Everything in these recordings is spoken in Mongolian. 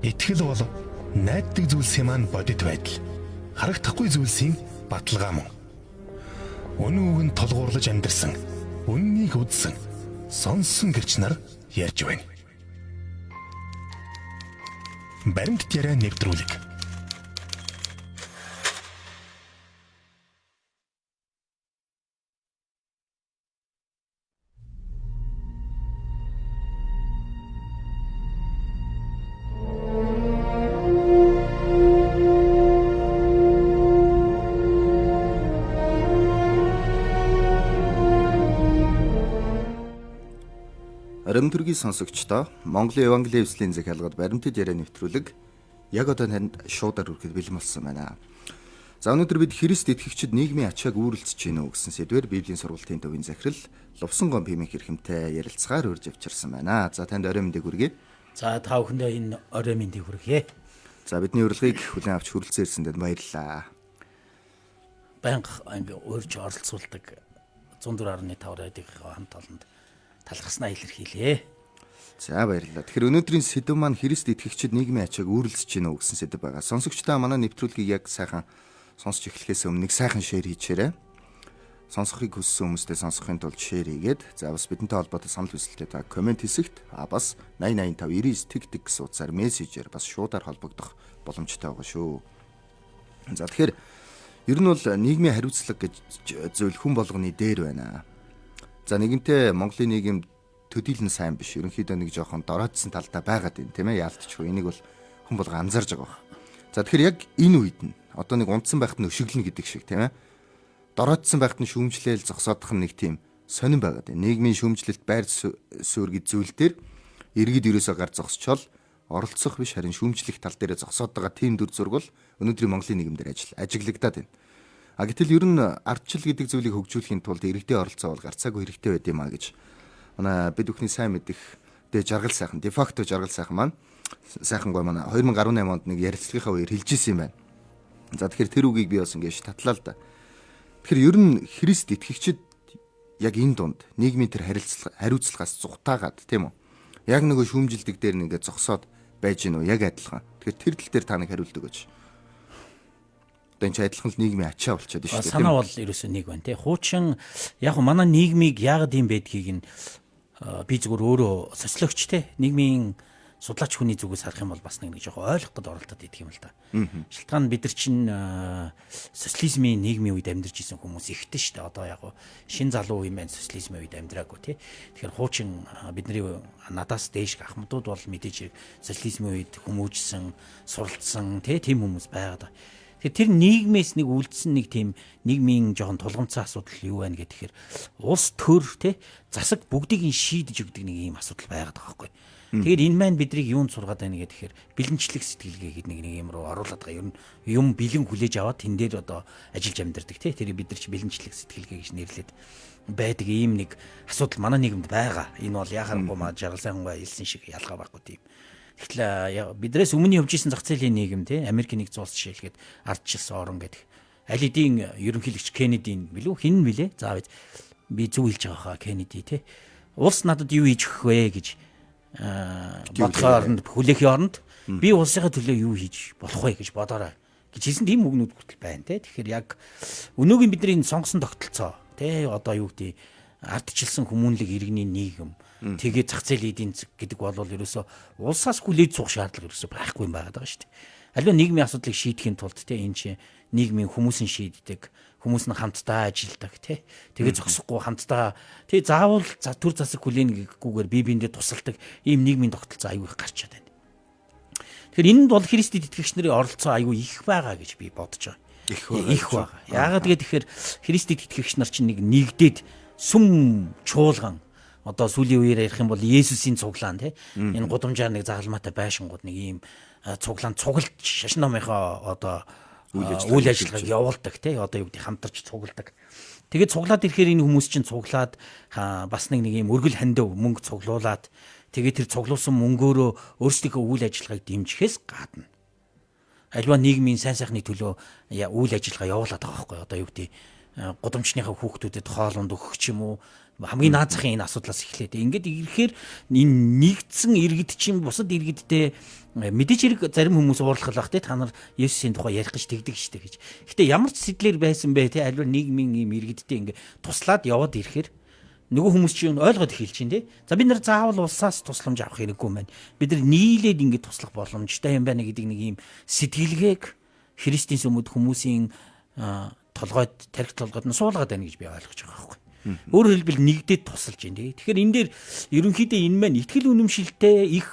Итгэл бол найддаг зүйлсийн маань бодит байдал. Харагдахгүй зүйлсийн баталгаа мөн. Үнэн үгэнд толгуурлаж амьдэрсэн, үннийг үзсэн, сонсон гэрч нар ярьж байна. Баримт яриа нэвтрүүлэг. Аримтүргийн сонсогчдоо Монголын Евангелийн эвслийн захиалгад баримтат яриа нэвтрүүлэг яг одоо танд шуудаар хүрэхэд бэлэн болсон байна. За өнөөдөр бид Христ итгэгчид нийгмийн ачааг үүрэлцэж гинөө гэсэн сэдвээр Библийн сургалтын төвийн захирал Лувсан гомб хэмээх хэрхэмтэй ярилцгаар урьж авчирсан байна. За танд орой мэндийг хүргэе. За та бүхэндээ энэ орой мэндийг хүргье. За бидний урилгыг хүлээн авч хүрэлцэн ирсэнд баярлалаа. Банк урьж оролцуулдаг 104.5 радиогийн хамт олонд талхаснаа илэрхийлье. За баярлалаа. Тэгэхээр өнөөдрийн сэдв маань Христ итгэгчид нийгмийн ачааг үүрэлцэж гинөө гэсэн сэдв байгаа. Сонсогчдоо манай нэвтрүүлгийг яг сайхан сонсч эхлэхээс өмнө нэг сайхан шеэр хийчээрэй. Сонсохыг хүссэн хүмүүстээ сонсохын тулд шеэр хийгээд за бас бидэнтэй холбоотой санал хүсэлтээ та комент хэсэгт бас 808599 тэг гэсэн утсаар мессежээр бас шуудаар холбогдох боломжтой байгаа шүү. За тэгэхээр ер нь бол нийгмийн хариуцлага гэж зүйл хүн болгоны дээр байна. За нэгэнтээ Монголын нийгэм төдийлөн сайн биш. Ерөнхийдөө нэг жоохон дороодсон талдаа байгаад байна, тийм ээ? Яалтчгүй. Энийг бол хүн болго анзаарж байгаа байна. За тэгэхээр яг энэ үед нь одоо нэг унтсан байхад нь өшөглөн гэдэг шиг, тийм ээ? Дороодсон байхад нь шүүмжлээл зогсоодох нь нэг тийм сонирн байгаад байна. Нийгмийн шүүмжлэлт байр суурь гэж зүйл дээр иргэд ерөөсөө гар зогсчоол оролцох биш харин шүүмжлэх тал дээр зогсоод байгаа тийм дүр зураг бол өнөөдрийн Монголын нийгэмдэр ажиглагдаад байна. Гэтэл ер нь ардчил гэдэг зүйлийг хөгжүүлэхийн тулд иргэдийн оролцоо бол гарцаагүй хэрэгтэй байд юм а гэж манай бид бүхний сайн мэдих жаргал сайхан дефакто жаргал сайхан маань сайхан гой манай 2018 онд нэг ярилцлагынхаа үеэр хэлж ирсэн юм байна. За тэгэхээр тэр үгийг би бас ингэж татлаа л да. Тэгэхээр ер нь Христ итгэгчид яг энэ дунд нийгмийн тэр хариуцлагаас зүхтаагаад тийм үү? Яг нөгөө шүүмжилдэг дээр нэгээ зогсоод байж гинөө яг адилхан. Тэгэхээр тэр тал дээр та нэг хариулт өгөөч. Энд ч адилхан л нийгмийн ачаа болчиход байна шүү дээ. Санаа бол ерөөсөө нэг байна тий. Хуучин яг манай нийгмийг яагаад юм байдгийг нь би зүгээр өөрөө социологч тий. Нийгмийн судлаач хүний зүгээс харах юм бол бас нэг жоохон ойлгоход оролдоод идэх юм л да. Шилтгаан бид нар чинь социализмын нийгмийн үед амьдарч исэн хүмүүс ихтэй шүү дээ. Одоо яг шин залуу юм байна социализмын үед амьдраагүй тий. Тэгэхээр хуучин бидний надаас дээш ахмадууд бол мэдээж социализмын үед хүмүүжсэн, суралцсан тий тийм хүмүүс байгаад байна. Тэр нийгмээс нэг үлдсэн нэг тийм нийгмийн жоохон тулгамцсан асуудал юу байна гэхээр улс төр тий засаг бүгдийг нь шийдэж өгдөг нэг ийм асуудал байгаад байгаа байхгүй. Тэгэхээр энэ маань бидрийг юунд сургаад байна гэхээр бэлэнчлэг сэтгэлгээ гэдэг нэг юм руу оруулаад байгаа. Ер нь юм бэлэн хүлээж аваад тэн дээр одоо ажиллаж амьдардаг тий. Тэр бид нар чи бэлэнчлэг сэтгэлгээ гэж нэрлээд байдаг ийм нэг асуудал манай нийгэмд байгаа. Энэ бол яхахгүй маа жаргал сайхан гой хэлсэн шиг ялгаа байхгүй тийм. Тэгэхээр бидрээс өмнө явж исэн зах зээлийн нийгэм тий Америкийн нэгдсэн улс жишээлгээд ардчилсан орон гэдэг. Аль хэдийн ерөнхийлөгч Кеннедийн билүү хин мэлээ. За би зөв хэлж байгаа хаа Кеннеди тий. Улс надад юу хийж өгөх вэ гэж бодохоор хүлээхийн оронд би улсынхаа төлөө юу хийж болох вэ гэж бодоорой гэж хэлсэн тийм үгнүүд хүртэл байна тий. Тэгэхээр яг өнөөгийн бидний сонгосон тогтолцоо тий одоо юу гэдэг ардчилсан хүмүүнлэг иргэний нийгэм тэгээ зах зээлийн эдийн засаг гэдэг бол ерөөсөө улсаас хүлээж суух шаардлага ерөөсөө байхгүй юм байгаа шүү дээ. Аливаа нийгмийн асуудлыг шийдэхин тулд те энэ чинь нийгмийн хүмүүс нь шийддэг, хүмүүс нь хамтдаа ажилладаг те. Тэгээ зогсохгүй хамтдаа тэгээ заавал төр засаг хүлээн гэхгүйгээр бие биендээ тусалдаг ийм нийгмийн тогтолцоо аюу их гарч чадаад байна. Тэгэхээр энд бол Христэд итгэгч нарын оролцоо аюу их байгаа гэж би бодож байгаа. Их байгаа. Яагаад гэхээр Христэд итгэгч нар чинь нэг нэгдээд сүм чуулган одоо сүүлийн үеэр ярих юм бол Есүсийн цуглаан тий энэ гудамжаар нэг загалмаатай байшингууд нэг ийм цуглаан цуглаж шашин номынхоо одоо үйл ажиллагааг явуулдаг тий одоо юу гэдэг хамтарч цугладаг. Тэгээд цуглаад ирэхээр энэ хүмүүс чинь цуглаад бас нэг ийм өргөл хандив мөнгө цуглуулад тэгээд тэр цуглуулсан мөнгөөрөө өөрсдийнхөө үйл ажиллагааг дэмжихээс гадна альва нийгмийн сайн сайхны төлөө үйл ажиллагаа явуулаад байгаа байхгүй одоо юу гэдэг гудамжныхаа хүүхдүүдэд хоолунд өгөх ч юм уу хамгийн наад захын энэ асуудлаас эхлээд ингээд ирэхээр энэ нэгдсэн иргэд чинь бусад иргэдтэй мэдээж хэрэг зарим хүмүүс уурлах бах те та нар Есүсийн тухай ярих гэж тэгдэг штэ гэж. Гэтэ ямар ч сэтлэр байсан бэ те альва нийгмийн ийм иргэдтэй ингээд туслаад яваад ирэхээр нөгөө хүмүүс чинь ойлгоод эхэлж чинь те. За бид нар заавал улсаас тусламж авах хэрэггүй маань. Бид нар нийлээд ингээд туслах боломжтой юм байна гэдэг нэг ийм сэтгэлгээг Христийн сүмэд хүмүүсийн толгойд тарих толгойд нь суулгаад байна гэж би ойлгож байгаа байхгүй. Өөрөөр хэлбэл нэгдээд тусалж байна те. Тэгэхээр энэ дээр ерөнхийдөө энэ маань итгэл үнэмшилтэй их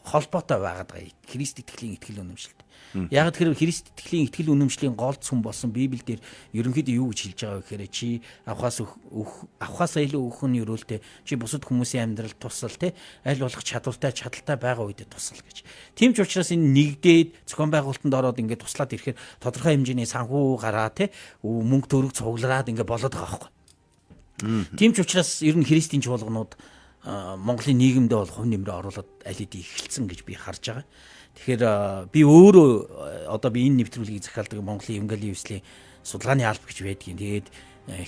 холбоотой байгаад байгаа. Христ итгэлийн итгэл үнэмшилтэй. Яг тэгэхээр Христ итгэлийн итгэл үнэмшлийн гол цөм болсон Библиэлд ерөнхийдөө юу гэж хэлж байгаа вэ гэхээр чи авахаас илүү өгөх нь өрөөлтэй чи бусад хүмүүсийн амьдралд тусал те аль болох чадaltaй байгаа үедээ тусал гэж. Тийм ч учраас энэ нэгдээд зохион байгуулалтанд ороод ингээд туслаад ирэхээр тодорхой хэмжээний санхүү гараа те мөнгө төгрөг цуглараад ингээд болоод байгаа байхгүй. Тийм ч учраас ер нь Христийн чуулганууд Монголын нийгэмдээ бол хувь нэмрээ оруулаад аль хэдийн эхэлсэн гэж би харж байгаа. Тэгэхээр би өөрөө одоо би энэ нэвтрүүлгийг захиалдаг Монголын Евангелийн судалгааны алба гэж байдгийн. Тэгээд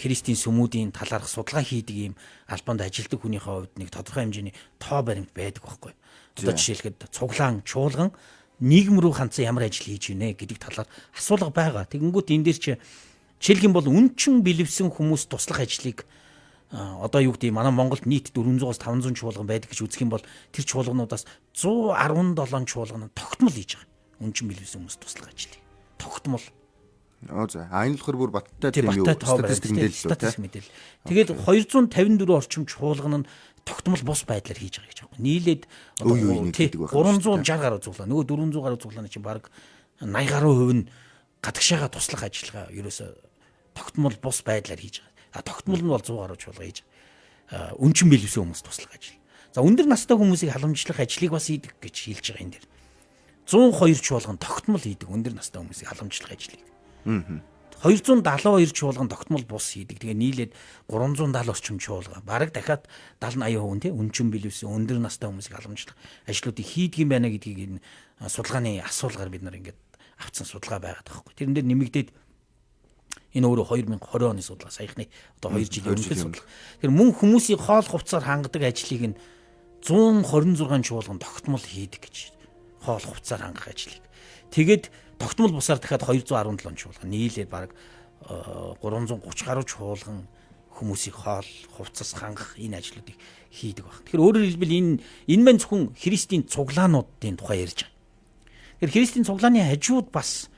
Христийн сүмүүдийн талаарх судалгаа хийдэг ийм албанд ажилладаг хүнийхээ хувьд нэг тодорхой хэмжээний тоо баримт байдаг байхгүй. Одоо жишээлхэд цуглаан, чуулган нийгэм рүү хандсан ямар ажил хийж гинэ гэдэг талаар асуулга байгаа. Тэгэнгүүт энэ дээр чи жишээлх юм бол үнчин бэлэвсэн хүмүүс туслах ажлыг одоо юу гэдэг манай Монголд нийт 400-аас 500 чуулган байдаг гэж үзэх юм бол тэр чуулгануудаас 117 чуулган тогтмол хийж байгаа. Үнчин бэлэвсэн хүмүүс туслах ажлыг. Тогтмол. За энэ болохоор бүр баттай тийм юу статистик мэдээлэл. Тэгээд 254 орчим чуулган нь тогтмол бус байдлаар хийж байгаа гэж байна. Нийлээд 360 гаруй цуглаа. Нөгөө 400 гаруй цуглааны чинь баг 80 гаруй хувь нь гадагшаага туслах ажиллагаа ерөөсө тогтмол бус байдлаар хийж байгаа. Тогтмол нь бол 100 гаруй чуулга хийж үнчин бэлэвсэн хүмүүс туслах ажил. За өндөр настай хүмүүсийг халамжлах ажлыг бас хийдэг гэж хэлж байгаа энэ дэр. 102 чуулган тогтмол хийдэг өндөр настай хүмүүсийг халамжлах ажлыг. 272 чуулган тогтмол бус хийдэг. Тэгээ нийлээд 370 орчим чуулган. Бараг дахиад 70-80% тий үнчин бэлэвсэн өндөр настай хүмүүсийг халамжлах ажлуудыг хийдэг юм байна гэдгийг энэ судалгааны асуулгаар бид нар ингээд авцсан судалгаа байгаад байгаа байхгүй. Тэрэн дээр нэмэгдээд энэ өөрөө 2020 оны судалгаа саяхны одоо 2 жилийн өмнөх судалгаа. Тэгэхээр мөн хүмүүсийн хоол хувцсаар хангадаг ажлыг нь 126 чуулган тогтмол хийдэг гэж. Хоол хувцсаар хангах ажлыг. Тэгээд тогтмол бусаар дахиад 217 чуулган нийлээд баг 330 гаруй чуулган хүмүүсийг хоол хувцас хангах энэ ажлуудыг хийдэг байна. Тэгэхээр өөрөөр хэлбэл энэ мань зөвхөн Христийн цуглаануудын тухай ярьж байгаа. Тэгэхээр Христийн цуглааны хажууд бас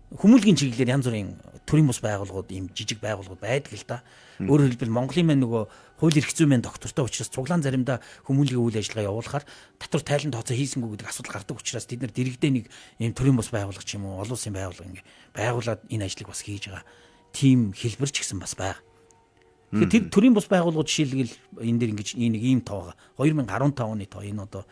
хүмүүлгийн чиглэлээр янз бүрийн төрийн бус байгууллагууд ийм жижиг байгууллагууд байдаг л да. Өөрөөр хэлбэл Монголын маань нөгөө хууль эрх зүйн маань доктортой учраас цуглаан заримдаа хүмүүлгийн үйл ажиллагаа явуулахаар татвар тайлан тооцоо хийсэнгүй гэдэг асуудал гардаг учраас тэд нар дэрэгдээ нэг ийм төрийн бус байгууллага ч юм уу олон улсын байгууллага ингээ байгуулад энэ ажлыг бас хийж байгаа. Тим хэлбэр ч гэсэн бас байгаа. Тэгэхээр тэр төрийн бус байгууллагууд жишээлбэл энэ дэр ингэж нэг ийм тоога 2015 оны тоо энэ одоо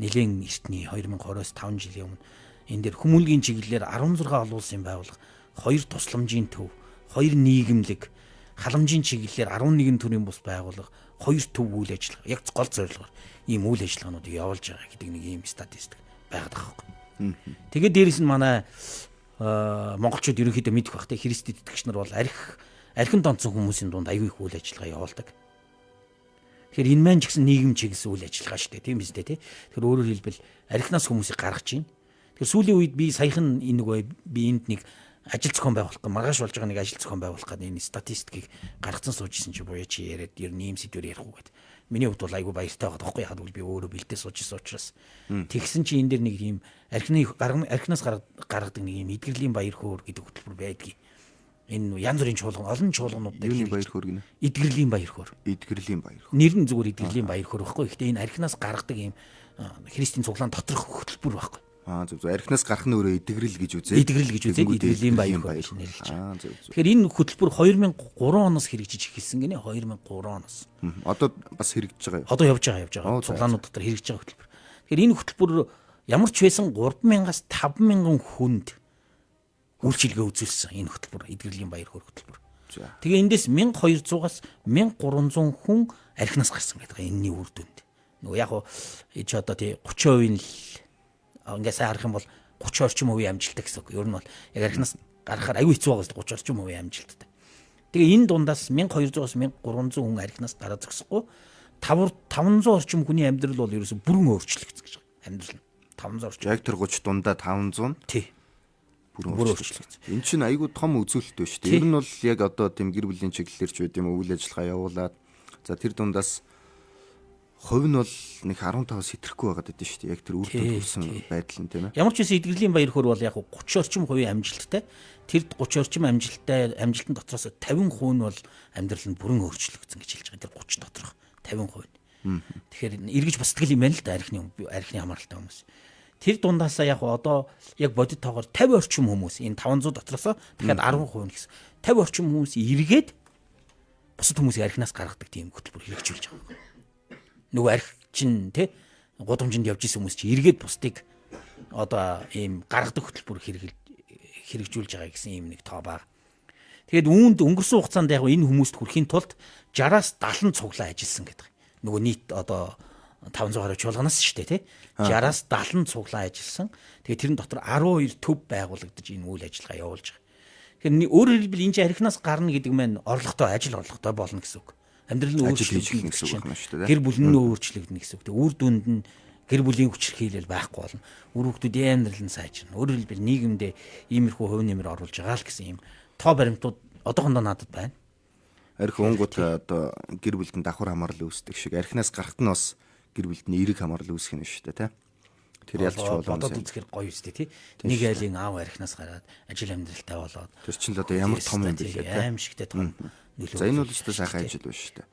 нэлээд эртний 2020-оос 5 жилийн өмнө энэ дэр хүмүүлгийн чиглэлээр 16 олон улсын байгууллага, 2 тусламжийн төв, 2 нийгэмлэг, халамжийн чиглэлээр 11 төрлийн бус байгууллага, 2 төв үйл ажиллагаа яг гол зорилгоор ийм үйл ажиллагаануудыг явуулж байгаа гэдэг нэг ийм статистик байгаад байгаа хэрэг. Тэгээд дээрэс нь манай монголчууд ерөнхийдөө мэдэх бах те Христэд итгэгч нар бол архин донцсон хүмүүсийн дунд аюу их үйл ажиллагаа явуулдаг. Тэгэхээр энэ маань ч гэсэн нийгэм чиглэсэн үйл ажиллагаа шүү дээ тийм биз дээ те. Тэгэхээр өөрөөр хэлбэл архинаас хүмүүсийг гаргаж байна. Тэгэхээр сүүлийн үед би саяхан энэ нөгөө би энд нэг ажил зохион байгуулах гэх маргааш болж байгаа нэг ажил зохион байгуулах гэдэг энэ статистикийг гаргацсан суужсэн чи буюу чи яриад ер нь ийм сэдвэр ярих уу гэдэг. Миний хувьд бол айгүй баяртай байгаа тоххой яхад би өөрөө бэлдээ суужсэн учраас тэгсэн чи энэ дэр нэг ийм архинаас гаргадаг нэг ийм эдгэрлийн баяр хөөр гэдэг хөтөлбөр байдгийг. Энэ янз бүрийн чуулган олон чуулганууд дээр юуны баяр хөөр гинэ? Эдгэрлийн баяр хөөр. Эдгэрлийн баяр хөөр. Нэр нь зүгээр эдгэрлийн баяр хөөр байхгүй. Гэхдээ энэ архинаас гаргадаг ийм Христийн цуглаан доторх хөтөлбөр байхгүй. Зөв. Архинаас гарах нь өөрөө эдгэрэл гэж үзээ. Эдгэрэл гэж үзээ. Эдгэрлийн баяр хөөр гэж нэрлэж байгаа. Тэгэхээр энэ хөтөлбөр 2003 оноос хэрэгжиж эхэлсэн гинэ 2003 оноос. Одоо бас хэрэгжиж байгаа юу? Одоо явж байгаа. Цуглаанууд дотор хэрэгжиж байгаа хөтөлбөр. Тэгэхээр энэ хөтөлбөр ямар ч байсан 3,000-аас 5,000 хүнд үйлчилгээ үзүүлсэн энэ хөтөлбөр эдгэрлийн баяр хөөр хөтөлбөр. Тэгээ эндээс 1200-аас 1300 хүн архинаас гарсан гэдэг энэний үр дүнд. Нөгөө яг ч одоо тий 30% нь ингээ сайн харах юм бол 30 орчим хувийн амжилттай гэсэн үг. Ер нь бол яг архинаас гарахаар аюу хэцүү байгаа л 30 орчим хувийн амжилттай. Тэгээ энэ дундаас 1200-аас 1300 хүн архинаас гараад зогсохгүй 500 орчим хүний амьдрал бол ерөөсө бүрэн өөрчлөгдсөн гэж байна. Амьдрал нь 500 орчим. Яг тэр 30 дундаа 500 тий. Бүрэн өөрчлөгдсөн. Энэ чинь айгүй том үзүүлэлт байна шүү дээ. Ер нь бол яг одоо тийм гэр бүлийн чиглэлээр ч байд юм үйл ажиллагаа явуулаад за тэр дундаас хувь нь бол нэг 15-аас хэтрэхгүй байгаад байдсан шүү дээ. Яг тэр үр дүнд хүрсэн байдал нь тийм ээ. Ямар ч үсэн эдгэрлийн баяр хөөр бол яг 30 орчим хувийн амжилттай. Тэр 30 орчим амжилтын дотроос 50% нь бол амьдрал нь бүрэн өөрчлөгдсөн гэж хэлж байгаа. Тэр 30 доторх 50%. Тэгэхээр эргэж бусдгал юм байна л да архины хамааралтай хүмүүс. Тэр дундаасаа яг одоо яг бодит тоогоор 50 орчим хүмүүс энэ 500 дотроос дахиад 10% нь гэсэн 50 орчим хүмүүс эргээд бусад хүмүүсийг архинаас гаргадаг тийм хөтөлбөр хэрэгжүүлж байгаа. Нөгөө арх чинь тий гудамжинд явж исэн хүмүүс чинь эргээд бусдыг одоо ийм гаргадаг хөтөлбөр хэрэгжүүлж байгаа гэсэн ийм нэг тоо баг. Тэгээд үүнд өнгөрсөн хугацаанд яг энэ хүмүүст хүрэхийн тулд 60-аас 70 цуглаа ажилласан гэдэг. Нөгөө нийт одоо 500 гаруй чуулганаас шүү дээ тий 60-аас 70 цуглаа ажилласан. Тэгээд тэрэн дотор 12 төв байгуулагдаж энэ үйл ажиллагаа явуулж байгаа. Тэгэхээр өөрөөр хэлбэл энэ архинаас гарна гэдэг маань ажил орлоготой болно гэсэн үг. Амьдрал нь өөрчлөгдөх гэсэн үг байна шүү дээ. Гэр бүл нь өөрчлөгдөнө гэсэн үг. Үр дүнд нь гэр бүлийн хүчирхийлэл байхгүй болно. Үр хүүхдүүдийн амьдрал нь сайжирна. Өөрөөр хэлбэл нийгэмдээ иймэрхүү хувь нэмэр оруулж байгаа л гэсэн юм тоо баримтууд одоохондоо надад байна. Арх өнгөт одоо гэр бүлд нь давхар хамаарал үүсдэг шиг архинаас гарахт нь бас гэр бүлд нь эерэг хамаарал үүсэх нь шүү дээ, тэ. Тэр ялч болоо. Бодоод үзэхээр гоё үстэй тий. Нэг айлын аав архинаас гараад ажил амьдралтай болоод тэр чинь л одоо ямар том юм бэ гэдэг аим шигтэй том нөлөө. За энэ бол ч сайхан ажил байна шүү дээ.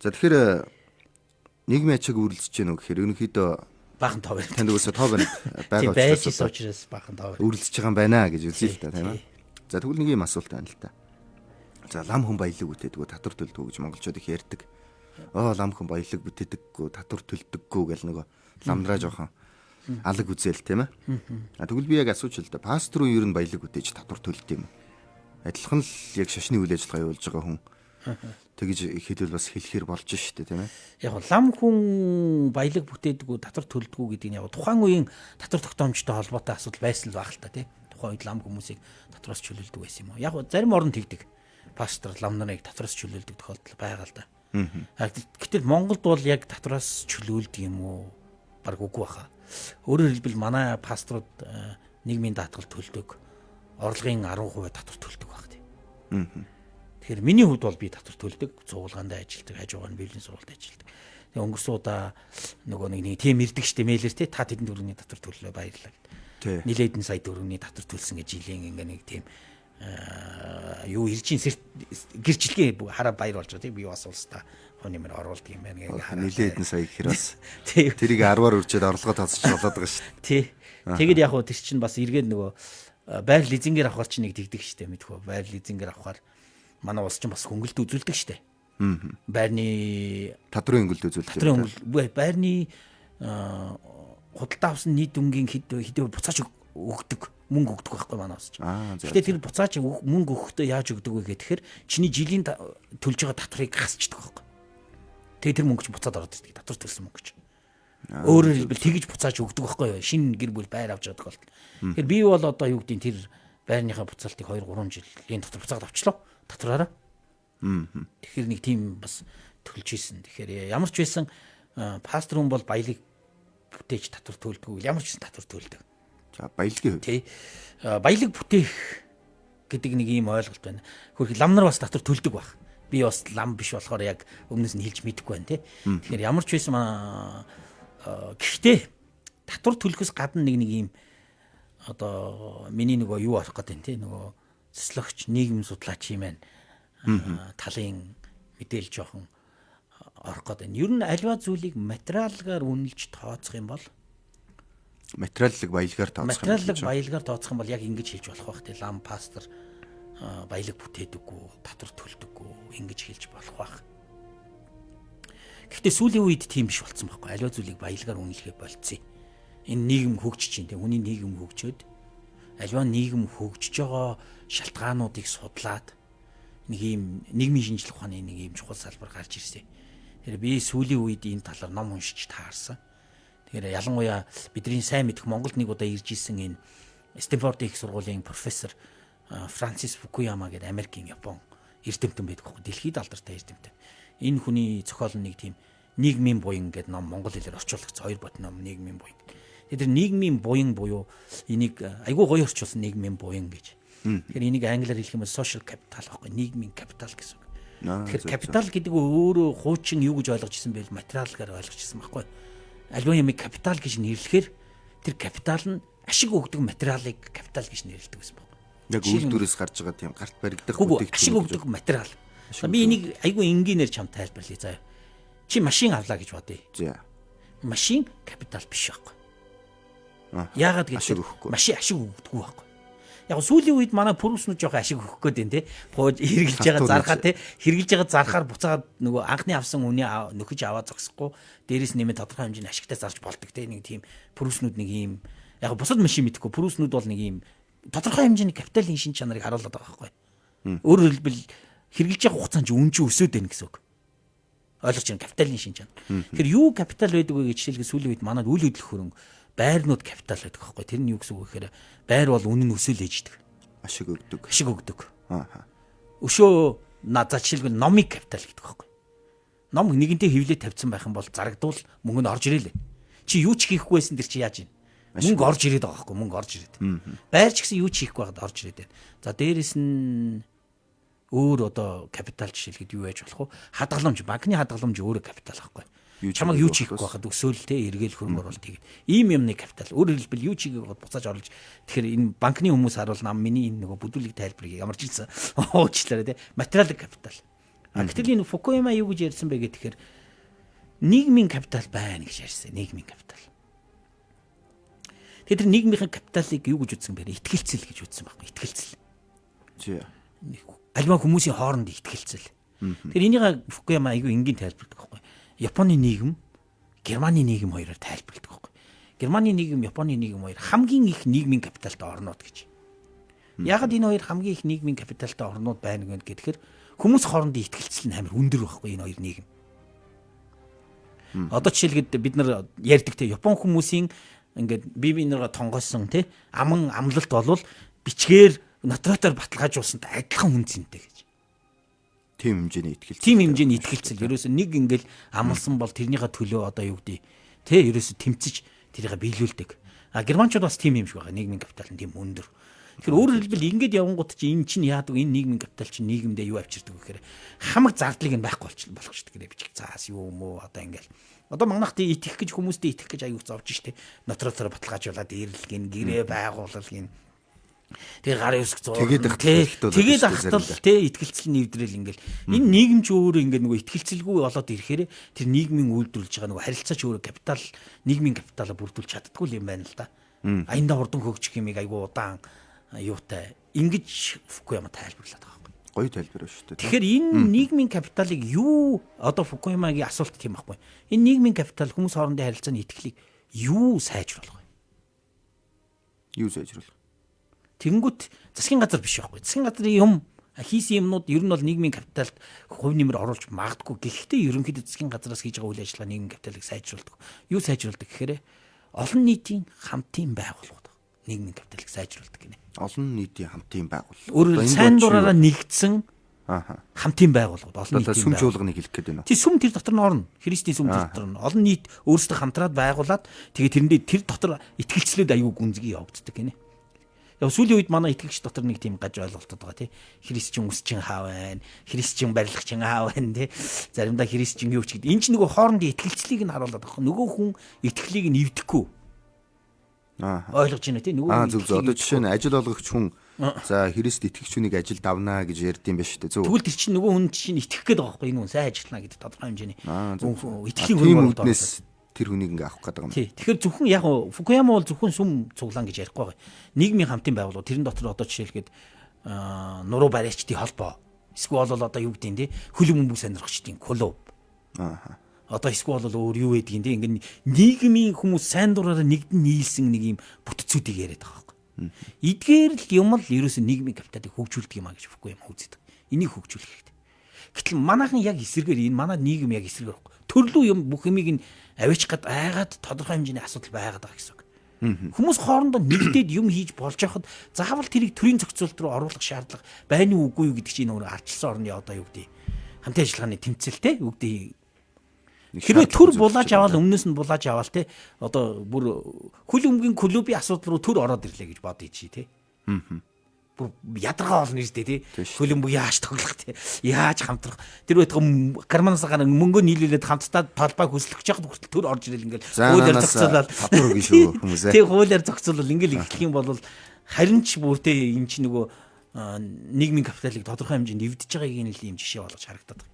За тэгэхээр нийгмийн ачааг үргэлжлэж гэнэ үү гэхээр ерөнхийдөө баахан тоо байна. Танд үгүйс тоо байна байгаа учраас баахан тоо үргэлжлэж байгаа юм байна гэж үзье л та тийм ээ. За тэгвэл нэг юм асуулт байна л та. За лам хүн баялаг бүтээдгүү татвар төлдөг гэж монголчууд их ярьдаг. Лам хүн баялаг бүтээдэггүй татвар төлдөггүй гэл нөгөө ламдраа жоохон алаг үзэл тийм ээ. Тэгвэл би яг асууж л да. Пастор юу ер нь баялаг бүтээж татвар төлд юм. Адилхан л яг шашны үйл ажиллагаа явуулж байгаа хүн. Тэгж ихэдэл бас хэлэхэр болж штэ тийм ээ. Яг лам хүн баялаг бүтээдгүү татвар төлдөггүй гэдэг нь яг тухайн үеийн татвар тогтоомжтой холбоотой асуудал байсан л баг л та тийм. Тухайн үед лам хүмүүсийг татвараас чөлөөлдөг байсан юм уу? Яг зарим оронд тэгдэг. Пастор лам нарыг татвараас чөлөөлдөг тохиолдол байгаа л да. Гэтэл Монголд бол яг татвараас чөлөөлдөг юм уу? Бараг үгүй баха. Өөрөөр хэлбэл манай пасторууд нийгмийн даатгал төлдөг. Орлогын 10% татвар төлдөг баг тийм. Тэгэхээр миний хувьд бол би татвар төлдөг. Цугуулгаанд ажилладаг, хажуугаар нь библийн сургуульд ажилладаг. Тэгээ өнгөрсөн удаа нөгөө нэг тийм ирдэг штэ мэйлэр те та тэдэн төгрөгийн татвар төллөө баярлалаа гэдэг. Нилээдэн сая төгрөгийн татвар төлсөн гэж жилийн ингээ нэг тийм юу иржин гэрчлэгээ хараа баяр болж байгаа тийм би бас улс та хонь нэмэр оруулдаг юм байна гэх хараа. Нилээдэн сая гэхэр бас тэрийг 10-аар үржээд орлогоо тооцож болоод байгаа шүү дээ. Тий. Тэгэд яг хөө тэр чинь бас эргээд нөгөө байр лизингээр авахар чинь нэг тэгдэг штэ мэдхүү. Байр лизингээр авахар манай улс чинь бас хөнгөлт үзүүлдэг штэ. Байрны тадрын хөнгөлт үзүүлдэг. Байрны худалдаа авсан нийт дүнгийн хэдөө буцааж өгдөг. Мөнгө өгдөг байхгүй манай улс чинь. Гэтэ тэр буцааж мөнгө өгөхдөө яаж өгдөг вэ гэхээр чиний жилийн төлж байгаа татварыг гасчдаг байхгүй. Тэгээ тэр мөнгө чинь буцаад ороод ирдэг. Татвар төлсөн мөнгө чинь. Өөрөөр хэлбэл тэгж буцааж өгдөг байхгүй юу? Шинэ гэр бүл байр авч байгаа тохиолдолд. Тэгэхээр би бол одоо юу гэдгийг тэр байрныхаа буцаалтыг 2-3 жилийн дотор буцаад авчлаа. Татвараараа. Тэгэхээр нэг тийм бас төлж ийсэн. Тэгэхээр ямар ч байсан пастор хүн бол баялаг бүтээж татвар төлдөг. Ямар ч байсан татвар төлдөг. За баялагын хувьд. Тий. Баялаг бүтээх гэдэг нэг ийм ойлголт байна. Хөрх лам нар бас татвар төлдөг баг. Би бас лам биш болохоор яг өмнөөс нь хэлж мэдэхгүй байна тий. Тэгэхээр ямар ч байсан гэхдээ татвар төлөхөөс гадна нэг ийм одоо миний нөгөө юу арах гэдэг тий нөгөө социологч нийгэм судлаач юм байна. Талын мэдээлэл жоохон орох гэдэг. Ер нь альва зүйлийг материалгаар үнэлж тооцох юм бол материаллык баялагаар тооцох юм бол яг ингэж хийж болох байх тий лам пастор баялаг бүтээдэггүй татвар төлдөггүй ингэж хэлж болох байх. Гэхдээ сүүлийн үед тийм биш болсон байхгүй. Аливаа зүйлийг баялагаар үнэлэхээ болцсон. Энэ нийгэм хөгжиж чинь тий хүний нийгэм хөгжөөд аливаа нийгэм хөгжиж байгаа шалтгаануудыг судлаад нэг ийм нийгмийн шинжилгээ ухааны нэг ийм чухал салбар гарч ирсэн. Тэгэхээр би сүүлийн үед энэ талаар ном уншиж таарсан. Тэгэхээр ялангуяа бидний сайн мэдэх Монголд нэг удаа ирж исэн энэ Стэнфордын их сургуулийн профессор Франсис Фукуяма гэдэг Америкийн Япон эрдэмтэн байдаг хөө. Дэлхийд алдартай эрдэмтэн. Энэ хүний зохиол нэг тийм нийгмийн буян гэдэг ном монгол хэлээр орчуулагдсан 2 бот ном нийгмийн буян. Тэгэхээр нийгмийн буян буюу энийг айгүй гоё орчуулсан нийгмийн буян гэж. Тэгэхээр энийг англиар хэлэх юм бол social capital байхгүй нийгмийн капитал гэсэн үг. Тэгэхээр капитал гэдэг өөрөө хуучин юу гэж ойлгож ирсэн бэ? Материалгаар ойлгож ирсэн байхгүй. Аливаа юмыг капитал гэж нэрлэхээр тэр капитал нь ашиг өгдөг материалыг капитал гэж нэрлэдэг гэсэн байна. Яг үйлдвэрээс гарч байгаа тийм гарт баригдах бүтээгдэхүүн ашиг өгдөг материал. Би энийг айгүй энгийнээр чам тайлбарлая заяа. Чи машин авлаа гэж бодъё. За. Машин капитал биш байхгүй. Яагаад гэвэл машин ашиг өгдөггүй байхгүй. Яг сүүлийн үед манай пүрүүснүүд жоохон ашиг өгөх гээд байна те. Хууж хэрэгжилж байгаа зархаа те. Хэрэгжилж байгаа зархаар буцаад нөгөө анхны авсан үний нөхөж аваа зогсохгүй. Дээрээс нэмээд тодорхой хэмжээний ашигтай зарж болдог те. Нэг тийм пүрүүснүүд нэг ийм яг бусад машин мэдхгүй пүрүүснүүд бол нэг ийм тодорхой хэмжээний капиталын шин чанарыг харуулдаг байгаа байхгүй. Өөрөөр хэлбэл хэрэгжилж байгаа хугацаанд үн чинь өсөд байна гэсэн үг. Ойлгож байна капиталын шин чанар. Тэгэхээр юу капитал байдаг вэ гэж хэлэхэд сүүлийн үед манад үйл хөдлөх хөрөнгө байрнууд капитал байдаг байхгүй. Тэр нь юу гэсэн үг гэхээр байр бол үнэн нь өсөөл ээждэг. Ашиг өгдөг. Ашиг өгдөг. Өшөө жишээлбэл номын капитал гэдэг байхгүй. Ном нэгэнтээ хевлээ тавьсан байх юм бол зарагдвал мөнгө нь орж ирээлээ. Чи юу ч хийхгүй байсан тэр чи яаж ийн? Мөнгө орж ирээд байгаа байхгүй. Мөнгө орж ирээд. Байр ч гэсэн юу ч хийхгүй байгаад орж ирээд байна. За дээрэс нь өөр одоо капитал жишээлгээд юу яаж болох вэ? Хадгаламж, банкны хадгаламж өөрөө капитал байхгүй. Чамаг юу ч хийхгүй байхад өсөөл те эргээл хөрөнгө оруулалт хийгээд ийм юмны капитал. Өөрөөр хэлбэл юу ч хийгээгүй буцааж оруулж тэгэхээр энэ банкны хүмүүс харуул нам миний энэ нөгөө бүдүүлэг тайлбарыг ямар ч хэлсэн уучлаарай те материалын капитал. Гэтэл энэ Фукуяма юу гэж ярьсан бэ гэхээр нийгмийн капитал байна гэж ярьсан. Нийгмийн капитал. Тэгэхээр нийгмийн капиталыг юу гэж үзсэн бэ? Итгэлцэл гэж үзсэн байхгүй. Итгэлцэл. Альва хүмүүсийн хооронд итгэлцэл. Тэгэхээр энийг Фукуяма айгүй энгийн тайлбардаг байхгүй. Японы нийгэм, Германы нийгэм хоёроор тайлбарладаг байхгүй. Германы нийгэм, Японы нийгэм хоёр хамгийн их нийгмийн капиталтай орнууд гэж. Яагаад энэ хоёр хамгийн их нийгмийн капиталтай орнууд байна гэхээр хүмүүс хоорондын итгэлцэл нь амар өндөр байхгүй энэ хоёр нийгэм. Одоо жишээлгээд бид нар ярьдаг те Япон хүмүүсийн ингээд бие биенээрээ тонгоосон те амлалт болвол бичгээр нотротоор баталгаажуулсанд адилхан хүн зэнтэй гэж. Тим хэмжээний итгэлцэл. Тим хэмжээний итгэлцэл. Ерөөсө нэг ингээл амлсан бол тэрнийхээ төлөө одоо юу гэдэг те ерөөсө тэмцэж тэрийг биелүүлдэг. Германчууд бас тим юм шиг байгаа. Нийгмийн капитал нь тийм өндөр. Тэгэхээр өөрөөр хэлбэл ингээд явангууд чи энэ чинь яадаг энэ нийгмийн капитал чинь нийгэмдээ юу авчирдаг вэ гэхээр хамаг зардлыг нь байхгүй болгочтой гэрээ бичих. Заас юу мó одоо ингээл одоо манайх тий итгэх гэж хүмүүстэй итгэх гэж аюул зовж штэ. Нотротоор баталгаажуулаад ирэлгэн гэрээ байгуулал гин тэр гарын үсэг зур тэгээд ахтал те итгэлцэл нэвдрэл ингээл энэ нийгэм ч өөрөө ингээд нөгөө итгэлцэлгүй болоод ирэхээр тэр нийгмийн үйлдвэрлэж байгаа нөгөө харилцаач өөрөө капитал нийгмийн капиталаа бүрдүүлж чаддгүй юм байна л да. Аянда хурдан хөгжих юмыг айгу удаан юутай ингэж Фукуяма тайлбарлаад байгаа байхгүй. Гоё тайлбар шүү дээ. Тэгэхээр энэ нийгмийн капиталыг юу одоо Фукуямагийн асуулт тийм байхгүй. Энэ нийгмийн капитал хүмүүс хоорондын харилцааны итгэлийг юу сайжруулах вэ? Юу сайжруулах? Тэнгүүт засгийн газар биш байхгүй. Засгийн газрын юм хийсэн юмнууд ер нь бол нийгмийн капиталд хувь нэмэр оруулж магадгүй. Гэхдээ ерөнхийдөө засгийн газраас хийж байгаа үйл ажиллагаа нийгмийн капиталыг сайжруулдаг. Юу сайжруулдаг гэхээр олон нийтийн хамтын байгууллагууд нийгмийн капиталыг сайжруулдаг гинэ. Олон нийтийн хамтын байгууллага. Өөрөөр сайн дураараа нэгдсэн хамтын байгууллагууд олон нийтийн сүм чуулганыг хэлэх гээд байна. Тий сүм тэр дотор нь орно. Христийн сүм тэр дотор нь. Олон нийт өөрсдөө хамтраад байгуулад тэгээ тэрэндээ тэр дотор итгэлцлээд аюу гүнзгий явагддаг гинэ. Яг сүүлийн үед манай итгэгч дотор нэг тийм гаж ойлголтод байгаа тий. Христчин үсчин хаа байна. Христчин барилгачин хаа байна тий. Заримдаа христчин юу ч гэдэг. Энд чинь нөгөө хоорондын итгэлцлийг нь харуулдаг байна. Нөгөө хүн итгэлийг нь эвдэхгүй. Ойлгож байна тий. Нөгөө зөв зөв. Одоо жишээ нь ажил олгогч хүн за Христ итгэгчүнийг ажилд авнаа гэж ярьдсан байж тээ. Зөв. Тэгвэл тэр чинь нөгөө хүн чинь итгэх гээд байгаа байхгүй. Энэ хүн сайн ажиллана гэдэг тодорхой хэмжээний. Итгэлийн хөрөнгө оруулалт тэр хүнийг ингээ авах гэдэг юм. Тий. Тэгэхээр зөвхөн яг Фукуяма бол зөвхөн сүм цуглаан гэж ярихгүй байгаа. Нийгмийн хамтын байгууллага тэрэн дотор одоо жишээлгээд нуруу барьчдын холбоо. Эсвэл бол одоо юу гэдэг юм те хөлөг бөмбөг сонирхчдын клуб. Одоо эсвэл бол өөр юу гэдгийг те ингээ нийгмийн хүмүүс сайн дураараа нэгдэн нийлсэн нэг юм бүтцүүдийг яриад байгаа байхгүй. Эдгээр л юм л ерөөсөө нийгмийн капиталыг хөгжүүлдэг юм а гэж Фукуяма үздэг. Энийг хөгжүүлэх хэрэгтэй. Гэтэл манайхан яг эсрэгээр энэ манай нийгэм яг эсрэгээр төрлөө юм бүх юмыг нь авич гад айгаад тодорхой хэмжээний асуудал байгаад байгаа гэсэн үг. Хүмүүс хоорондоо нэгдээд юм хийж болж байхад заавал тэрийг төрийн зохицуулалт руу оруулах шаардлага байна уу үгүй юу гэдэг чинь өөрөө ардчилсан орны одоо юу гэдэг хамтын ажиллагааны тэмцэлтэй юу гэдэг хэрвээ төр булааж аваад өмнөөс нь булааж аваад те одоо бүр хөл өмгийн клубын асуудал руу төр ороод ирлээ гэж бодъё чи те. Бүр ядаргаа болно шүү дээ тий. Хөлбөмбөг яаж тоглох тий. Яаж хамтрах. Тэр байтугай гарманаас гараа мөнгө нийлүүлээд хамтдаа талбай хөслөх жахад хүртэл төр орж ирэл ингээл хуулиар зохицуулаад татвар гэж шүү хүмүүсээ. Тий хуулиар зохицуулал ингээл эхлэх юм бол харин ч бүр тий эн чинь нөгөө нийгмийн капиталыг тодорхой хэмжээнд эвдэж байгааг нь л юм жишээ болгож харагдаад байна.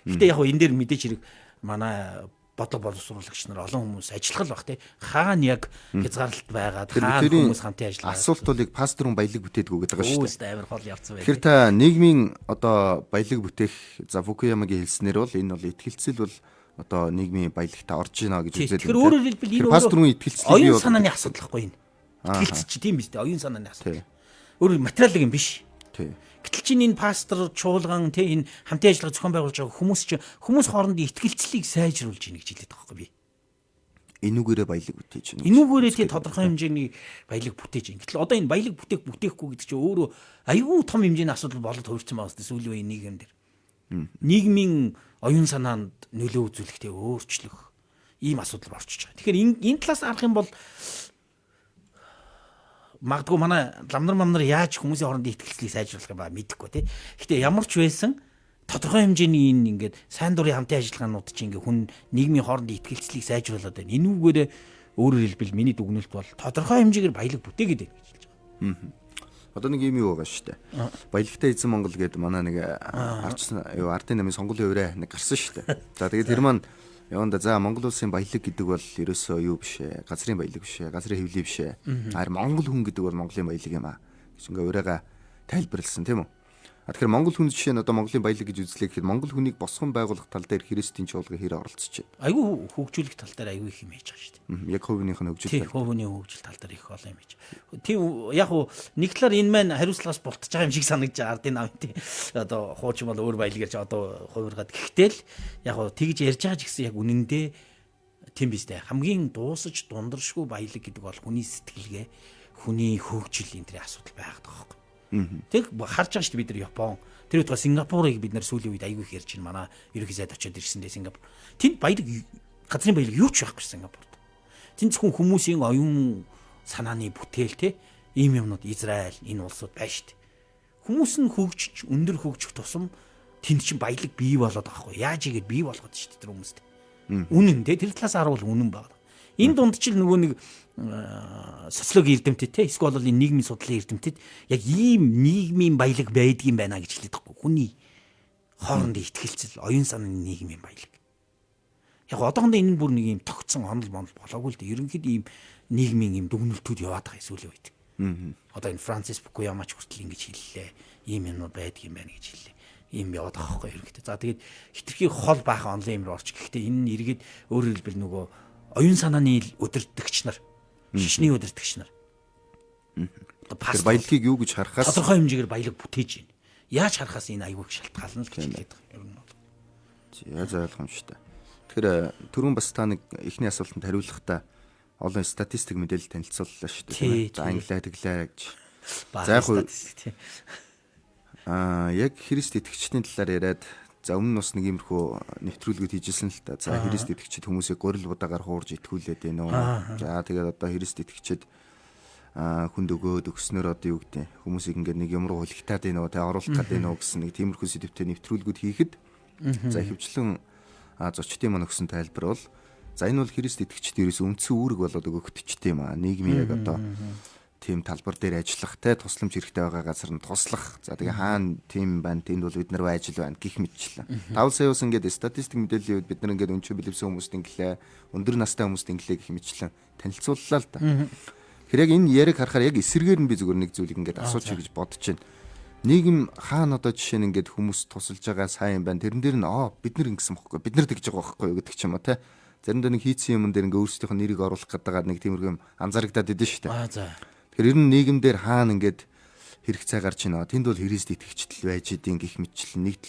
Гэтэ яг хөө энэ дээр мэдээж хэрэг манай бодлого боловсруулагч нар олон хүмүүс ажиллах л баг тий. Хаана яг хязгаарлалт байгаад хаана хүмүүс хамтын ажиллагаа. Асуулт болыг пасторын баялаг бүтээдгүү гэдэг байгаа шүү дээ. Амар хол явцсан байх. Тэгэхээр та нийгмийн одоо баялаг бүтээх за Фукуямагийн хэлснээр бол энэ бол итгэлцэл бол одоо нийгмийн баялагта орж ийнэ гэж үзээд байна. Тэгэхээр өөрөөр хэлбэл энэ пасторын итгэлцэл оюун санааны асуудал байхгүй энэ. Итгэлцэл чи тийм биз дээ оюун санааны асуудал. Өөр материалын юм биш. Тий. Гэтэл чинь энэ пастор чуулган тий энэ хамтын ажиллагаа зохион байгуулж байгаа хүмүүс хоорондын итгэлцлийг сайжруулж ийн гэж хэлээд байгаа байхгүй би. Энүүгээрээ баялаг бүтээж байна. Энүүгээрээ тий тодорхой хэмжээний баялаг бүтээж ийн. Гэтэл одоо энэ баялаг бүтээхгүй гэдэг чинь өөрөө аюул том хэмжээний асуудал болоод хувирсан байгаа хэвээр сүүлийн үеийн нийгэмдэр. Нийгмийн оюун санаанд нөлөө үзүүлэхтэй өөрчлөх ийм асуудал орчиж байгаа. Тэгэхээр энэ талаас арах юм бол магадгүй манай ламнар яаж хүмүүсийн хоорондын итгэлцлийг сайжруулах юм ба мэдэхгүй тий. Гэтэ ямар ч байсан тодорхой хэмжээний энэ ингээд сайн дурын хамтын ажиллагаанууд чинь ингээд хүн нийгмийн хоорондын итгэлцлийг сайжруулад байна. Энүүгээрээ өөрөөр хэлбэл миний дүгнэлт бол тодорхой хэмжээгээр баялаг бүтээгээд байна гэж хэлж байгаа. Одоо нэг юм юу байгаа шүү дээ. Баялагтай эзэн Монгол гэдэг манай нэг ардын намын сонгуулийн өрөө нэг гарсан шүү дээ. За тэгээд тэр маань яванда за Монгол улсын баялаг гэдэг бол ерөөсөө юу биш ээ. Газрын баялаг биш ээ. Газрын хэвлэл биш ээ. Харин Монгол хүн гэдэг бол Монголын баялаг юм аа. Гэж ингээ урайга тайлбарлсан тийм үү? Тэгэхээр Монгол хүн жишээ нь одоо Монголын баялаг гэж үзлээ гэхэд Монгол хүнийг босгон байгуулах тал дээр Христийн чуулган хэр оролцож байна. Айгүй хөгжүүлэх тал дээр айгүй их юм хийж байгаа шүү дээ. Яг хувийнх нь хөгжил. Тийм хувийн хөгжил тал дээр их олон юм хийж. Тийм яг уу нэг талаар энэ маань хариуцлагаас бултаж байгаа юм шиг санагдаж байгаа ардын намын тийм одоо хуучин бол өөр баялагч одоо хувиргаад гэхдээ л яг уу тэгж ярьж байгаа ч гэсэн яг үнэндээ тийм биз дээ. Хамгийн дуусаж дундаршгүй баялаг гэдэг бол хүний сэтгэлгээ, хүний хөгжил энэ төрлийн асуудал байгаад байгаа юм. Тэг харж байгаа шүү дээ бид нар Япон. Тэр үед Сингапурыг бид нар сүүлийн үед айгүй их ярьж байна. Манай ерөнхий сайд очиод ирсэндээ Сингапур. Тэнд баялаг газрын баялаг юу ч байхгүй Сингапурт. Тэнд зөвхөн хүмүүсийн оюун санааны бүтээл те ийм юмнууд Израиль энэ улсууд байна шүү дээ. Хүмүүс нь хөгжиж өндөр хөгжих тусам тэнд чинь баялаг бий болоод байгаа хгүй. Яаж игээд бий болгоод шүү дээ тэр хүмүүст. Үнэн те тэр талаас харуул үнэн байна. Энэ дунд ч нөгөө нэг социологийн эрдэмтэд те эсвэл бол энэ нийгмийн судлалын эрдэмтэд яг ийм нийгмийн баялаг байдгийм байна гэж хэлээд байгаа. Хүний хоорондын итгэлцэл, оюун санааны нийгмийн баялаг. Яг одоохондоо энэ бүр нэг юм тогтсон онол монол болоогүй л дээ. Ерөнхийд ийм нийгмийн ийм дүгнэлтүүд яваад байгаа сүүлийн үед. Одоо энэ Францис Фукуяма ч хүртэл ингэж хэллээ. Ийм юмнууд байдгийм байна гэж хэллээ. Ийм яваад байгаа байхгүй ерөнхийдөө. За тэгээд хитрхи хол баахан онлын юмруу орчих. Гэхдээ энэ нь эргээд өөрөөр хэлбэл нөгөө оюун санааны удирдагч нар, шишний удирдагч нар. Тэр баялагийг юу гэж харахаас тодорхой хэмжээгээр баялаг бүтээж байна. Яаж харахаас энэ аюул шалтгаална л гэж хэлээд байгаа юм. Ер нь бол. За ойлгомжтой. Тэгэхээр түрүүн бас та нэг эхний асуултанд хариулахдаа олон статистик мэдээлэл танилцууллаа шүү дээ. За англиар тэглээ гэж. За яг хуу яг Христ итгэгчдийн талаар яриад за өмнө нь бас нэг иймэрхүү нэвтрүүлгүүд хийжсэн л та. За Христ итгэгчид хүмүүсийг гурил будаагаар хуурж итгүүлээд байна уу. За тэгээд одоо Христ итгэгчид хүнд өгөөд өгснөр одоо юу гэдэг хүмүүсийг ингээд нэг юм руу хулигтаад байна уу, тэ оруулах гээд байна уу гэсэн нэг тиймэрхүү сэдвтэй нэвтрүүлгүүд хийхэд за хөвчлэн зочдын маань өгсөн тайлбар бол за энэ бол Христ итгэгчид ерөөс үндсэн үүрэг болоод өгөгдчихдээ юм аа. Нийгмийн яг одоо тийм талбар дээр ажиллах те тусламж хэрэгтэй байгаа газар нь туслах. За тэгээ хаана тийм байна, тэнд бол бид нар ажил байна гэх мэтчлэн. 5 саяус ингээд статистик мэдээллийн үед бид нар ингээд өнчөө бэлэвсэн хүмүүст инглээ, өндөр настай хүмүүст инглээ гэх мэтчлэн танилцууллаа л да. Тэгэхээр яг энэ яриг харахаар яг эсэргээр нь би зүгээр нэг зүйлийг ингээд асуучих гэж бодож байна. Нийгэм хаана одоо жишээ нь ингээд хүмүүс тусалж байгаа сайн юм байна. Тэрэн дээр нь бид нар ингэсэн бохгүй, бид нар тэгж байгаа байхгүй юу гэдэг ч юм уу те. Заримдаа нэг хийцэн юм дээр ингээд өөрсдийнх нь нэрийг оруулах гэдэг нэг тиймэрхүү юм анзаарагдаад идэв шүү дээ. За. Тэр ер нь нийгэмдэр хаана ингээд хэрэг цай гарч ийнэ. Тэнд бол Христ итгэгчтэл байж идэв гэх мэтчлэн нэг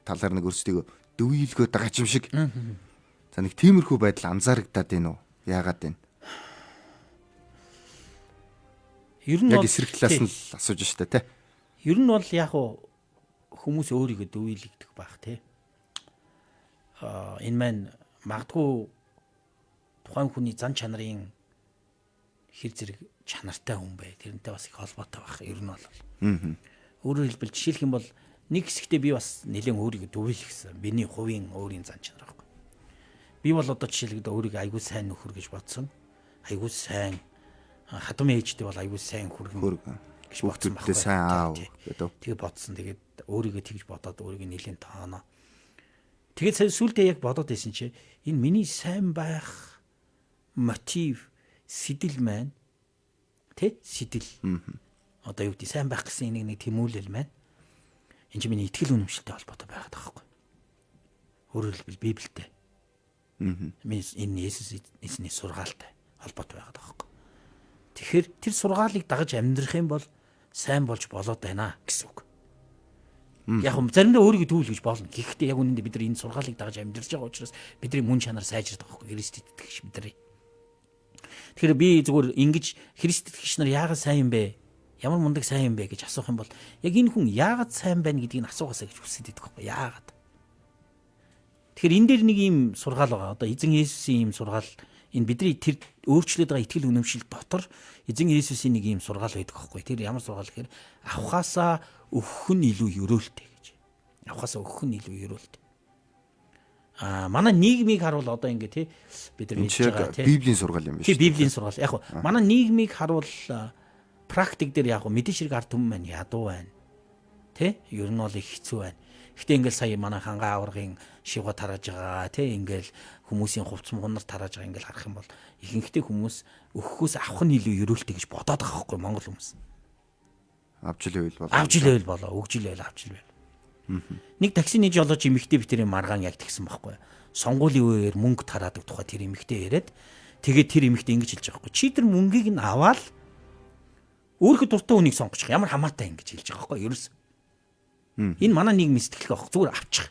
талаар нэг өөрсдийгөө дөвийлгөөд байгаа юм шиг. За нэг тиймэрхүү байдал анзаарагдаад байна уу? Яагаад вэ? Ер нь Яг бол эсрэг талаас нь л асууж штэ тий. ер нь бол яг хүмүүс өөрийгөө дөвийлэгдэх байх тий. Энэ маань магадгүй тухайн хүний зан чанарын хэр зэрэг чанартай хүн бай. Тэрнтэй бас их холбоотой байх. Ер нь бол. Өөрөөр хэлбэл жишээлх юм бол нэг хэсэгтээ би бас нэлээд өөрийгөө дөвийлгэсэн. Биний хувийн өөрийн зан чанар байхгүй. Би бол одоо жишээлбэл өөрийгөө айгүй сайн нөхөр гэж бодсон. Айгүй сайн хадам ээжтэй бол айгүй сайн хүргэн гэж бодсон Хүүхдүүдтэй сайн аав гэдэг. Тэгээ бодсон. Тэгээд өөрийгөө тэгж бодоод өөрийгөө нэлээд тооноо. Тэгээд сүүлдээ яг бодоод байсан чи энэ миний сайн байх мотив сэтэл маань тэ сэтэл. Одоо юу гэдэг сайн байх гэсэн нэг тэмүүлэл маань энэ чинь миний итгэл үнэмшилтэй холбоотой байгаад байгаа байхгүй. Өөрөөр хэлбэл Библиэтэй. Миний энэ Есүс эзний сургаалтай холбоотой байгаад байгаа байхгүй. Тэгэхээр тэр сургаалыг дагаж амьдрах юм бол сайн болж болоод байна гэсэн үг. Яг заримдаа өөрийгөө дүүл гэж болно. Гэхдээ яг үнэндээ бид нар энэ сургаалыг дагаж амьдарч байгаа учраас бидний мөн чанар сайжирдаг байхгүй. Христэд итгэж бидний. Тэгэхээр би зүгээр ингэж Христэд итгэж нар яагаад сайн юм бэ? Ямар мундаг сайн юм бэ гэж асуух юм бол яг энэ хүн яагаад сайн байна гэдгийг нь асуугаасаа гэж хүсэж байдаг байхгүй. Яагаад? Тэгэхээр энэ дээр нэг ийм сургаал байгаа. Одоо эзэн Есүсийн ийм сургаал энэ бидний тэр өөрчлөд байгаа итгэл үнэмшил дотор эзэн Есүсийн нэг ийм сургаал байдаг байхгүй. Тэр ямар сургаал гэхээр авахаасаа өгөх нь илүү ёроолтой гэж. Авахаасаа өгөх нь илүү ёроолтой. Манай нийгмийг харуул одоо ингэ тий бид нар хийж байгаа тий Библийн сургаал юм биш. Тий Библийн сургаал. Яг манай нийгмийг харуул практик дээр яг мэдээж хэрэг ард түмэн маань ядуу байна. Тэ? Ер нь бол их хэцүү байна. Гэтэ ингээл сая манай хангаа аваргын шивга тарааж байгаа тий ингээл хүмүүсийн хувцс мунар тарааж байгаа ингээл харах юм бол ихэнхдээ хүмүүс өгөхөөс авах нь илүү ёроолтой гэж бодоод байгаа байхгүй Монгол хүмүүс. Авч ивэл болоо. Авч ивэл болоо, өгж ивэл авч ивэл. Нэг таксины жолооч эмэгтэй битэрийн маргаан яг тэгсэн байхгүй. Сонгуулийн үеэр мөнгө тараадаг тухай тэр эмэгтэй яриад тэгээд тэр эмэгтэй ингэж хэлж байгаа байхгүй. Чи тэр мөнгийг нь аваад өөрийнхөө дуртай хүнийг сонгочих. Ямар хамаатай ингэж хэлж байгаа байхгүй ерөөс. Энэ манай нийгмийн сэтгэлгээ байхгүй зүгээр авчих.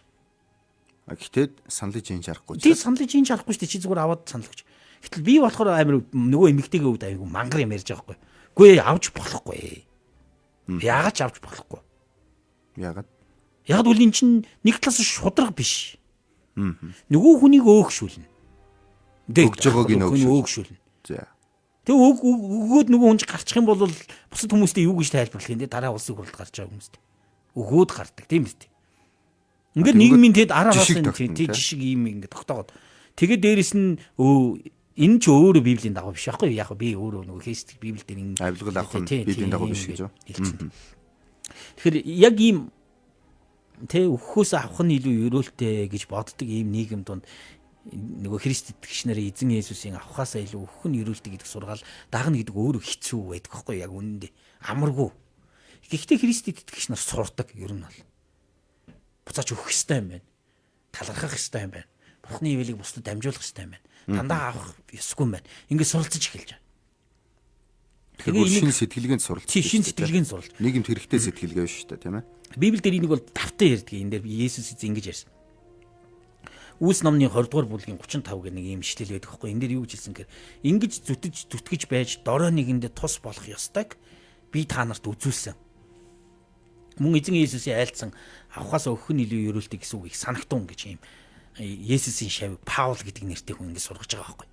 Гэхдээ саналж хийж арахгүй. Тий саналж хийж арахгүй шүү дээ. Чи зүгээр аваад санал өгч. Гэтэл би болохоор амар нөгөө эмэгтэйгээ үүд аягүй мангар юм ярьж байгаа байхгүй. Үгүй авч болохгүй. Яагаад ч авч болохгүй. Яагаад? Яг үл эн чинь нэг талаас шудраг биш. Нөгөө хүнийг өөгшүүлнэ. Өгж байгааг нь өөгшүүлнэ. За. Тэгээ өгөөд нөгөө хүн гарчих юм бол бусад хүмүүстэй юу гэж тайлбарлах юм те дараа улсын хурлд гарч байгаа хүмүүстэй. Өгөөд гардаг тийм биз дээ. Ингээд нийгмийн тэд араас нь тий жишг юм ингээд тогтоогод. Тэгээд дээрэс нь энэ ч өөрөө Библийн дагуу биш байхгүй яг би өөрөө нөгөө Христ Библиэл дээр ингэ авилгал авах нь Библийн дагуу биш гэж байна. Тэгэхээр яг ийм тэ өгөхөөс авах нь илүү ёроолтой гэж боддог ийм нийгэм донд нөгөө Христ итгэгч нарын эзэн Есүсийн авахаасаа илүү өгөх нь ёроолтой гэдэг сургаал дагна гэдэг өөрөө хэцүү байдаг байхгүй яг үнэндээ амаргүй. Гэхдээ Христ итгэгч нар сурдаг ер нь бол буцааж өгөх ёстой юм байна. Талархах ёстой юм байна. Бурхны ивэлийг бусдад дамжуулах ёстой юм байна. Дандаа авах ёсгүй юм байна. Ингээд суралцж эхэлж байгаа. Тэгэхээр шинэ сэтгэлгээнд суралцж. Шинэ сэтгэлгээнд суралцж. Нийгэмд хэрэгтэй сэтгэлгээ биш үү тийм ээ. Библиэл дээр энийг бол давтан ярьдаг. Энэ дээр Есүс ингэж ярьсан. Үүс номны 20 дугаар бүлгийн 35 гэх нэг юм ишлэл байдаг байхгүй. Энэ дээр юу гэж хэлсэн гэхээр ингэж зүтгэж байж дорой нэгэндээ тус болох ёстойг би та нарт үзүүлсэн. Мөн эзэн Есүсийн айлцсан авахаас өгөх нь илүү ёроолтой гэсэн үг их санагтун гэж юм. Есүсийн шавь Паул гэдэг нэртэй хүн ингэ сургаж байгаа байхгүй.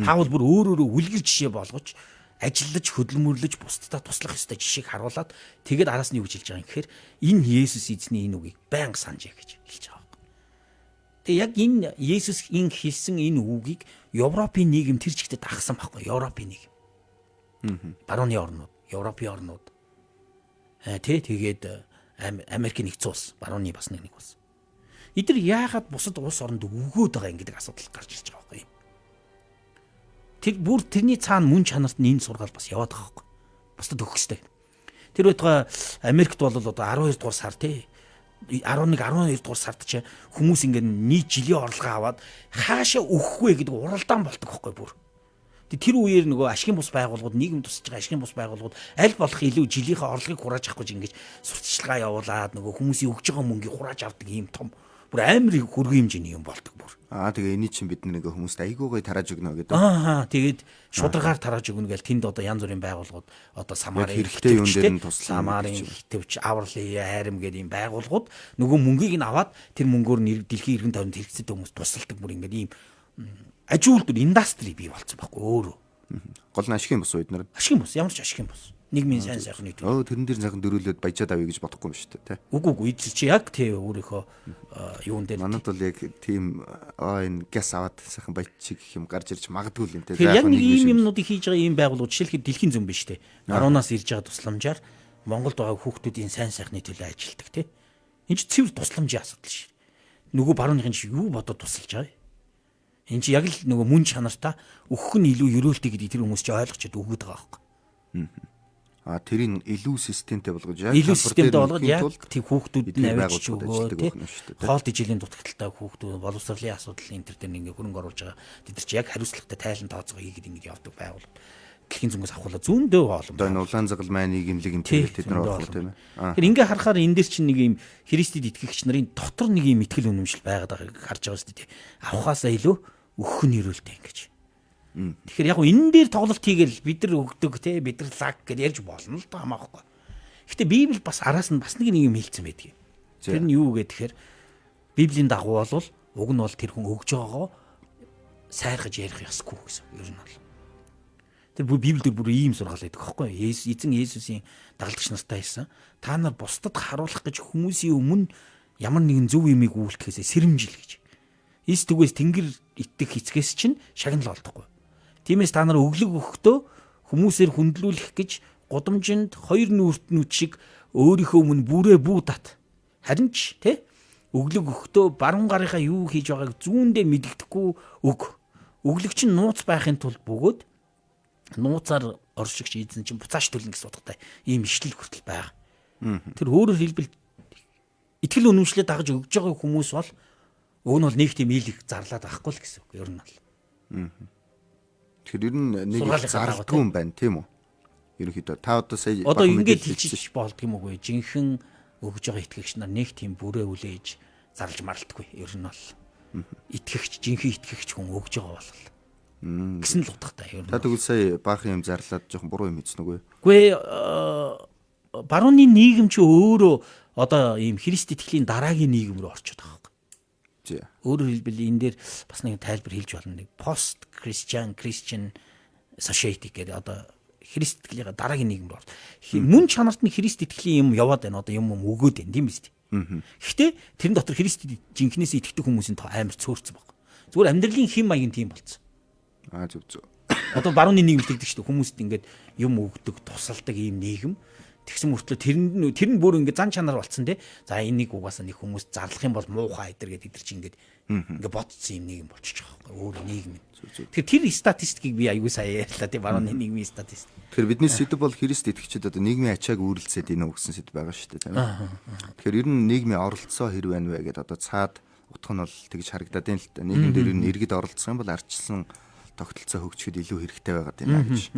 Паул бүр өөрөөрөө үлгэр жишээ болгож ажиллаж хөдөлмөрлөж бусдад туслах ёстой жишээг харуулад тэгээд араас нь юу гэж хэлж байгаа юм гэхээр энэ Есүс эзний энэ үгийг байнга санджээ гэж хэлж байгаа. Тэгээ яг энэ Есүс хэлсэн энэ үгийг Европын нийгэм тэр чигтээ дагсан байхгүй Европын нийгэм. Барууны орнууд, Европын орнууд. Тэгээд Америкийн нэгдсэн улс, барууны бас нэг улс. Эдгээр яагаад бусад улс оронд өгөөд байгаа юм гэдэг асуудал гарч ирж байгаа байхгүй. Тэр бүр тэрний цаана мөн чанарт нь энэ сургаал бас яваад байгаа байхгүй. Бусдад өгөх ёстой. Тэр байтугай Америкт бол одоо 12 дугаар сар тий 11 12 дугаар сард ч хүмүүс ингээд нийт жилийн орлогоо аваад хаашаа өгөх вэ гэдэг уралдаан болдог байхгүй бүр. Тэр үеэр нөгөө ашигын бус байгууллагууд нийгэм тусаж байгаа ашигын бус байгууллагууд аль болох илүү жилийнхээ орлогыг хурааж авах гэж ингэж сурталчилгаа явуулаад нөгөө хүмүүсийн өгж байгаа мөнгийг хурааж авдаг ийм том бүр амар их хөргөн хэмжээний юм болдог бүр. Тэгээ эний чинь бид нэг хүмүүст айгуугай тарааж өгнө гэдэг. Тэгээд шударгаар тарааж өгнө гэл тэнд одоо янз бүрийн байгууллагууд одоо самарын хэрэгтэй юм дээр нь туслана. Самарын хитвч, авралын хайрам гэдэг ийм байгууллагууд нөгөө мөнгийг нь аваад тэр мөнгөөр дэлхийн эргэн тойронд хэрэгцээтэй хүмүүс тусалдаг бүр ингээд ийм аж үйлдвэр индастри бий болсон байхгүй өөрөө. Гол нь ашиг юм бос бид нар. Ашиг юм бос, ямар ч ашиг юм бос. Нийгмийн сайн сайхны төлөө. Тэрэн дээр сайхан дөрүүлээд баяжаад авъя гэж бодохгүй юм шүү дээ, тий. Үгүй чи яг тий өөрийнхөө юун дээр. Манайд бол яг тийм энэ газ аваад сайхан баяжчих гэх юм гарч ирж магадгүй л юм тий. Яг нэг ийм юмнуудыг хийж байгаа ийм байгууллагууд жишээлхэд дэлхийн зүүн биш тий. Баруунаас ирж байгаа тусламжаар Монголд байгаа хүүхдүүдийн сайн сайхны төлөө ажилладаг тий. Энд чи цэвэр тусламжийн асуудал шээ. Нөгөө барууныхын чи юу бодоод тусалж байгаа юм? Энд чи яг л нөгөө мөн чанартаа өгөх нь илүү ерөөлтэй гэдэг тэр хүмүүс чи ойлгочод өгöd байгаа байхгүй. Тэрийг илүү системтэй болгож илүү системтэй болгоод яг тийм хүүхдүүд нь авчиж өгөө тий. Хоол тэжээлийн дутагдaltaй хүүхдүүд боловсролын асуудал энэ төр дээр ингээ хөрөнгө оруулж байгаа. Тэд нар чи яг хариуцлагатай тайлан тооцоо хийгээд ингээ явдаг байгууллага. Дэлхийн зүнгээс авахлаа зүүндөө олон. Одоо энэ улаан загал маань нийгэмлэг юм тэд нар болох тийм ээ. Тэр ингээ харахаар энэ дээр чинь нэг юм Христэд итгэгч нарын дотор нэг юм итгэл үнэмшил байгаад байгааг харж байгаа шүү дээ. Авахаасаа илүү өгөх нь ерөөлтэй ингэж. Тэгэхээр яг энэ дээр тоглолт хийгээл бид нар өгдөг те бид нар лаг гэж ярьж болно л доо хамаахгүй. Гэхдээ Библи бас араас нь бас нэг юм хэлсэн байдаг. Тэр нь юу вэ гэхээр Библийн дагуу бол уг нь бол тэр хүн өгж байгаагаа сайрхаж ярих ёсгүй гэсэн ер нь бол. Тэр Библиэр бүр ийм сургаал байдаг аахгүй. Эзэн Есүсийн дагалдагч нартай хэлсэн. Та нар бусдад харуулах гэж хүмүүсийн өмнө ямар нэгэн зөв юмыг үйлдэхээсээ сэрэмжил гэж. Эс түгээс тэнгэр итгэх эцгээс чинь шагнал олдохгүй. Тиймээс та нар өглөг өгөхдөө хүмүүсээр хүндлүүлэх гэж гудамжинд хоёр нүртнүүд шиг өөрийнхөө өмнө бүрээ бүү тат. Харин ч тий өглөг өгөхдөө баруун гарынхаа юу хийж байгааг зүүндээ мэддэхгүй өг. Өглөг чинь нууц байхын тулд бөгөөд нууцаар оршигч эзэн чинь буцааш төлнө гэсэн утгатай ийм ишлэл хүртэл байгаа. Тэр өөрөөр хэлбэл итгэл үнэмшлээ дагаж өгж байгаа хүмүүс бол уг нь бол нэг тийм ийлэг зарлаад байхгүй л гэсэн үг ер нь бол. Тэгэхээр ер нь нэг зарлдгүй юм байна тийм үү? Ерөнхийдөө та одоо сая одоо ингэж хэлчих болдго юм уу? Жинхэнэ өгж байгаа итгэгч нар нэг тийм бүрээ үлээж зарлж марлдаггүй ер нь бол. Итгэгч жинхэнэ итгэгч хүн өгж байгаа бол гэсэн л утгатай ер нь. Та тэгвэл сая баахан юм зарлаад жоохон буруу юм хийсэн үгүй? Үгүй барууны нийгэм чи өөрөө одоо ийм Христ итгэлийн дараагийн нийгэм рүү орчод байгаа. Өөрөөр хэлбэл энэ дээр бас нэг тайлбар хэлж болно. Нэг пост Christian society гэдэг одоо Христ итгэлийн дараагийн нийгэм рүү орж. Мөн чанарт нь Христ итгэлийн юм яваад байна. Одоо юм өгөөд байна тийм биз дээ. Гэхдээ тэрэн дотор Христ жинхнээс итгэдэг хүмүүсийн тоо амар цөөрцөн баг. Зүгээр амьдралын хэм маяг нь тийм болцсон. Зөв. Одоо барууны нийгэм гэдэг чинь хүмүүст ингээд юм өгдөг, тусалдаг ийм нийгэм. Тэгсэн мөртлөө тэр нь бүр ингээд зан чанар болцсон тий. За энийг угаасаа нэг хүмүүс зарлах юм бол муухай айдэр гэдэг идэр чинь ингээд бодцсон юм нийгэм болчихж байгаа байхгүй өөр нийгэм. Тэгэхээр тэр статистикийг би аягүй сайн ярьлаа тий барууны нийгмийн статистик. Тэгэхээр бидний сэдв бол Христ итгэгчид одоо нийгмийн ачааг үүрэлцээд ийнө гэсэн сэдв байгаа шүү дээ тийм ээ. Тэгэхээр ер нь нийгмийн оролцоо хэрэг байна вэ гэдээ одоо цаад утга нь бол тэгж харагдаад байна л да. Нийгэм дээр нь иргэд оролцох юм бол ардчилсан тогтолцоо хөгжихэд илүү хэрэгтэй байгаад байна гэж.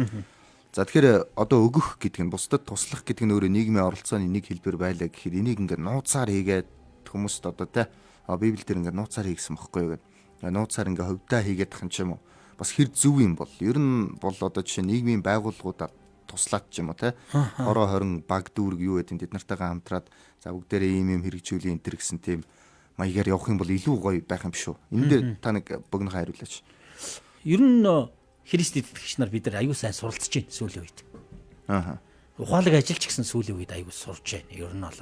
За тэгэхээр одоо өгөх гэдэг нь бусдад туслах гэдэг нь өөрөө нийгмийн оролцооны нэг хэлбэр байлаа гэхээр энийг ингээд нууцаар хийгээд хүмүүст одоо те Библиэл дээр ингээд нууцаар хийгсэн бохгүй юу гэдэг. Нууцаар ингээд хөвдөө хийгээд тах юм ч юм уу. Бас хэр зөв юм бол ер нь бол одоо жишээ нийгмийн байгууллагуудаар туслаад ч юм уу те хороо хорин баг дүүрэг юу гэдэг тэд нартайгаа хамтраад за бүгдээрээ ийм хэрэгжүүлээ энэ төр гэсэн тийм маягаар явах юм бол илүү гоё байх юм шүү. Энэ дээр та нэг богино хариулаач. Ер нь Христ итгэгч нар бид нар аюу сайн суралцж байна сүүлийн үед. Ухаалаг ажилч гэсэн сүүлийн үед аюу сурж байна. Ер нь бол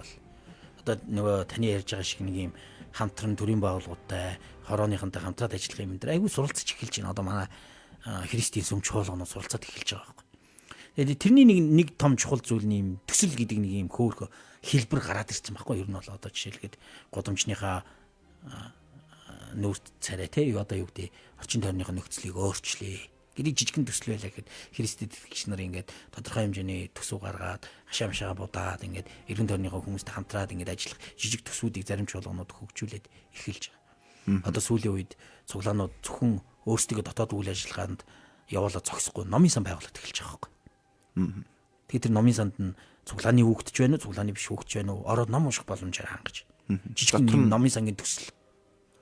одоо нөгөө таны ярьж байгаа шиг нэг юм хамтран төрийн байгууллагуудтай хорооныхонтой хамтраад ажиллах юм дээр аюу суралцж эхэлж байна. Одоо манай Христийн сүм чуулганууд суралцаад эхэлж байгаа байхгүй. Тэгээд тэрний нэг том чухал зүйл нь юм төсөл гэдэг нэг юм хөөрхө хэлбэр гараад ирсэн байхгүй. Ер нь бол одоо жишээлгээд гудамжныхаа нүүрт царай те одоо юу гэдэг орчин тойрныхоо нөхцөлийг өөрчлөе. Гэрийн жижигхэн төсөл байлаа гэхэд Христэд итгэгч нар ингээд тодорхой хэмжээний төсөв гаргаад хашаамшаа будаад ингээд эргэн тойрныхоо хүмүүстэй хамтраад ингээд ажиллах жижиг төсвүүдийг зарим чуулганууд хөгжүүлээд эхэлж байгаа. Одоо сүүлийн үед цуглаанууд зөвхөн өөрсдөө дотоод үйл ажиллагаанд явуулаад зогсохгүй номын сан байгуулалт эхэлж байгаа байхгүй. Тэгээд тэр номын санд нь цуглааны хүүхдч байна уу, цуглааны биш хүүхдч байна уу, ороод ном унших боломжоор хангаж. Жижигхэн номын сангийн төсөл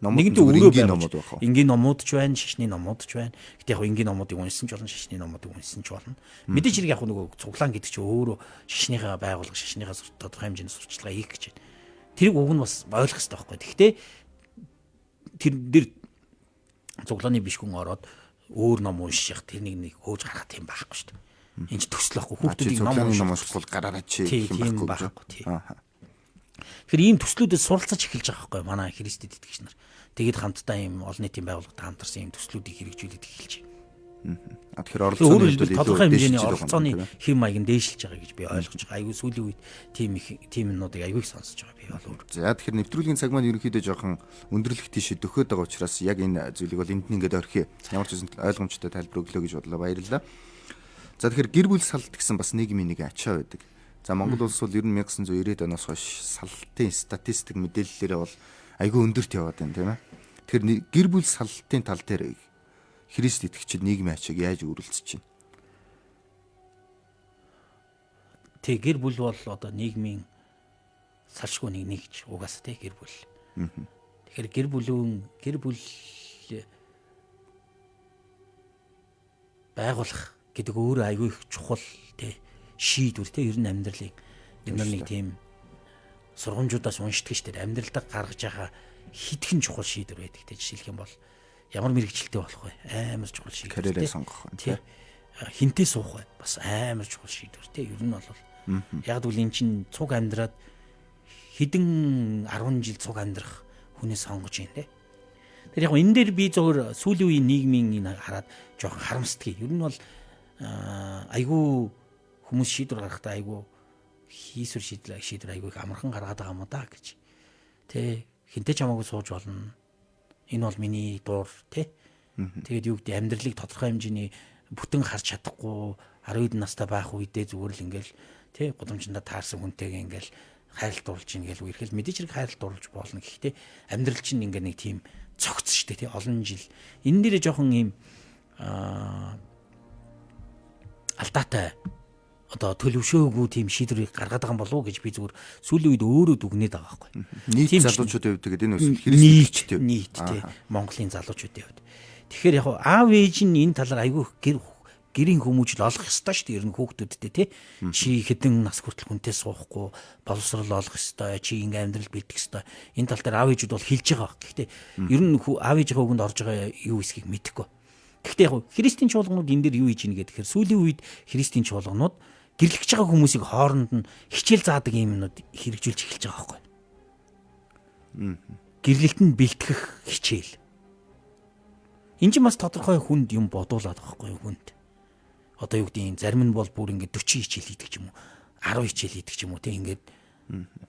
Нэгэнтээ зүгээр өөрөө энгийн номууд номууд байх уу? Энгийн номууд ч байна, шашны номууд ч байна. Гэтэ яг энгийн номуудыг уншсан ч болно, шашны номуудыг уншсан ч болно. Мэдээж хэрэг яг нөгөө цуглаан гэдэг чинь өөрөө шашныхаа байгууллага, шашныхаа тодорхой хэмжээний сурталчилгаа хийх гэж байна. Тэрийг уг нь бас ойлгох хэрэгтэй байхгүй. Гэхдээ тэр дээр цуглааны биш хүн ороод өөр ном унших тэрнийг нэг хөөж гаргах тийм байхгүй шүү дээ. Энд төсөл байхгүй. Хүүхдүүдийг ном уншихгүй гараараа чи гэх юм байхгүй. Тэгэхээр ийм төслүүдэд суралцаж эхэлж байгаа байхгүй манай Христэд итгэгч нар. Тэгээд хамтдаа ийм олон нийтийн байгууллагатай хамтарсан ийм төслүүдийг хэрэгжүүлээд эхэлж байна. Тэгэхээр оролцооны хувьд тодорхой хэмжээний оролцооны хэм маяг нь дээшилж байгаа гэж би ойлгож байгаа. Айгүй сүүлийн үед тийм юмнуудыг айгүй сонсож байгаа би бол. За тэгэхээр нэвтрүүлгийн цаг маань ерөнхийдөө жоохон өндөрлөх тийш дөхөд байгаа учраас яг энэ зүйлийг бол энд нь ингээд орхиё. Ямар ч зүйл ойлгомжтой тайлбар өглөө гэж бодлоо. Баярлалаа. За тэгэхээр гэр бүл салт гэсэн бас нийгмийн нэг ачаа байдаг. За Монгол улс бол ер нь 1990-ад оноос хойш салтын статистик мэдээллээрээ бол айгүй өндөрт яваад байна тийм ээ. Тэгэхээр гэр бүл салтын тал дээр Христ итгэгчид нийгмийн ачааг яаж үргэлжлэж байна? Тэг гэр бүл бол одоо нийгмийн салшгүй нэг ч угаасаа тэг гэр бүл. Тэгэхээр гэр бүл байгуулах гэдэг өөрөө айгүй их чухал тэг шийдвэр тэг ер нь амьдралын нэг тийм сургамжуудаас уншдаг шүү дээ. Амьдралдаа гаргаж байгаа хитгэн чухал шийдвэр байдаг тэг жишээлх юм бол ямар мэрэгчлэлтэй болох вэ? Амар чухал шийдвэр. Карьерээ сонгох тий. Хинтээ суух вэ? Бас амар чухал шийдвэр тий. Ер нь бол яг л эн чин цуг амьдраад хэдэн 10 жил цуг амьдрах хүнээ сонгож байна тий. Тэр яг энэ дээр би зөвхөн сүүлийн үеийн нийгмийн энэ хараад жоохон харамсдаг. Ер нь бол айгүй хүмүүс шийдвэр гаргахдаа айгүй хийсвэр шийдвэр айгүй их амархан гаргаад байгаа юм да гэж. Тэ хинтээ ч хамаагүй сууж болно. Энэ бол миний дуур тий. Тэгээд юу гэдэг амьдралыг тодорхой хэмжээний бүтэн харж чадахгүй 10 настай байх үедээ зүгээр л ингээл тий гудамжиндаа таарсан хүнтэйгээ ингээл хайралт дурлж ингээл үерхэл мэдээж хэрэг хайралт дурлж болно. Гэхдээ амьдрал чинь ингээ нэг тийм цогц штэ тий олон жил. Энэ дээрээ жоохон ийм алдаатай одоо төлөвшөөгүй тийм шийдвэрийг гаргаад байгаа юм болов уу гэж би зүгээр сүүлийн үед өөрөө дүгнээд байгаа байхгүй. Нийт залуучуудын хувьд тэгээд энэ бас Христчтэй нийт тий Монголын залуучуудын хувьд. Тэгэхээр яг аав ээж нь энэ талаар айгүй гэрийн хүмүүжил олох ёстой шүү дээ. Ер нь хүүхдүүдтэй тий чи хэдэн нас хүртэл хүнтэй суухгүй боловсрол олох ёстой. Чи ингээм амьдрал бэлдэх ёстой. Энэ тал дээр аав ээжүүд бол хэлж байгаа. Гэхдээ ер нь аав ээжийнхээ үгэнд орж байгаа юу эсхийг мэдэхгүй. Гэхдээ яг христийн чуулганууд энэ дээр юу хийж ийн гэхээр сүүлийн үед христийн чуулганууд гэрлэгч байгаа хүмүүсийг хооронд нь хичээл заадаг юмнууд хэрэгжүүлж эхэлж байгаа байхгүй. Гэрлэлтэнд бэлтгэх хичээл. Энд чинь бас тодорхой хүнд юм бодуулаад байгаа байхгүй хүнд. Одоо юу гэдэг нь зарим нь бол бүр ингээд 40 хичээл хийдэг ч юм уу 10 хичээл хийдэг ч юм уу тийм ингээд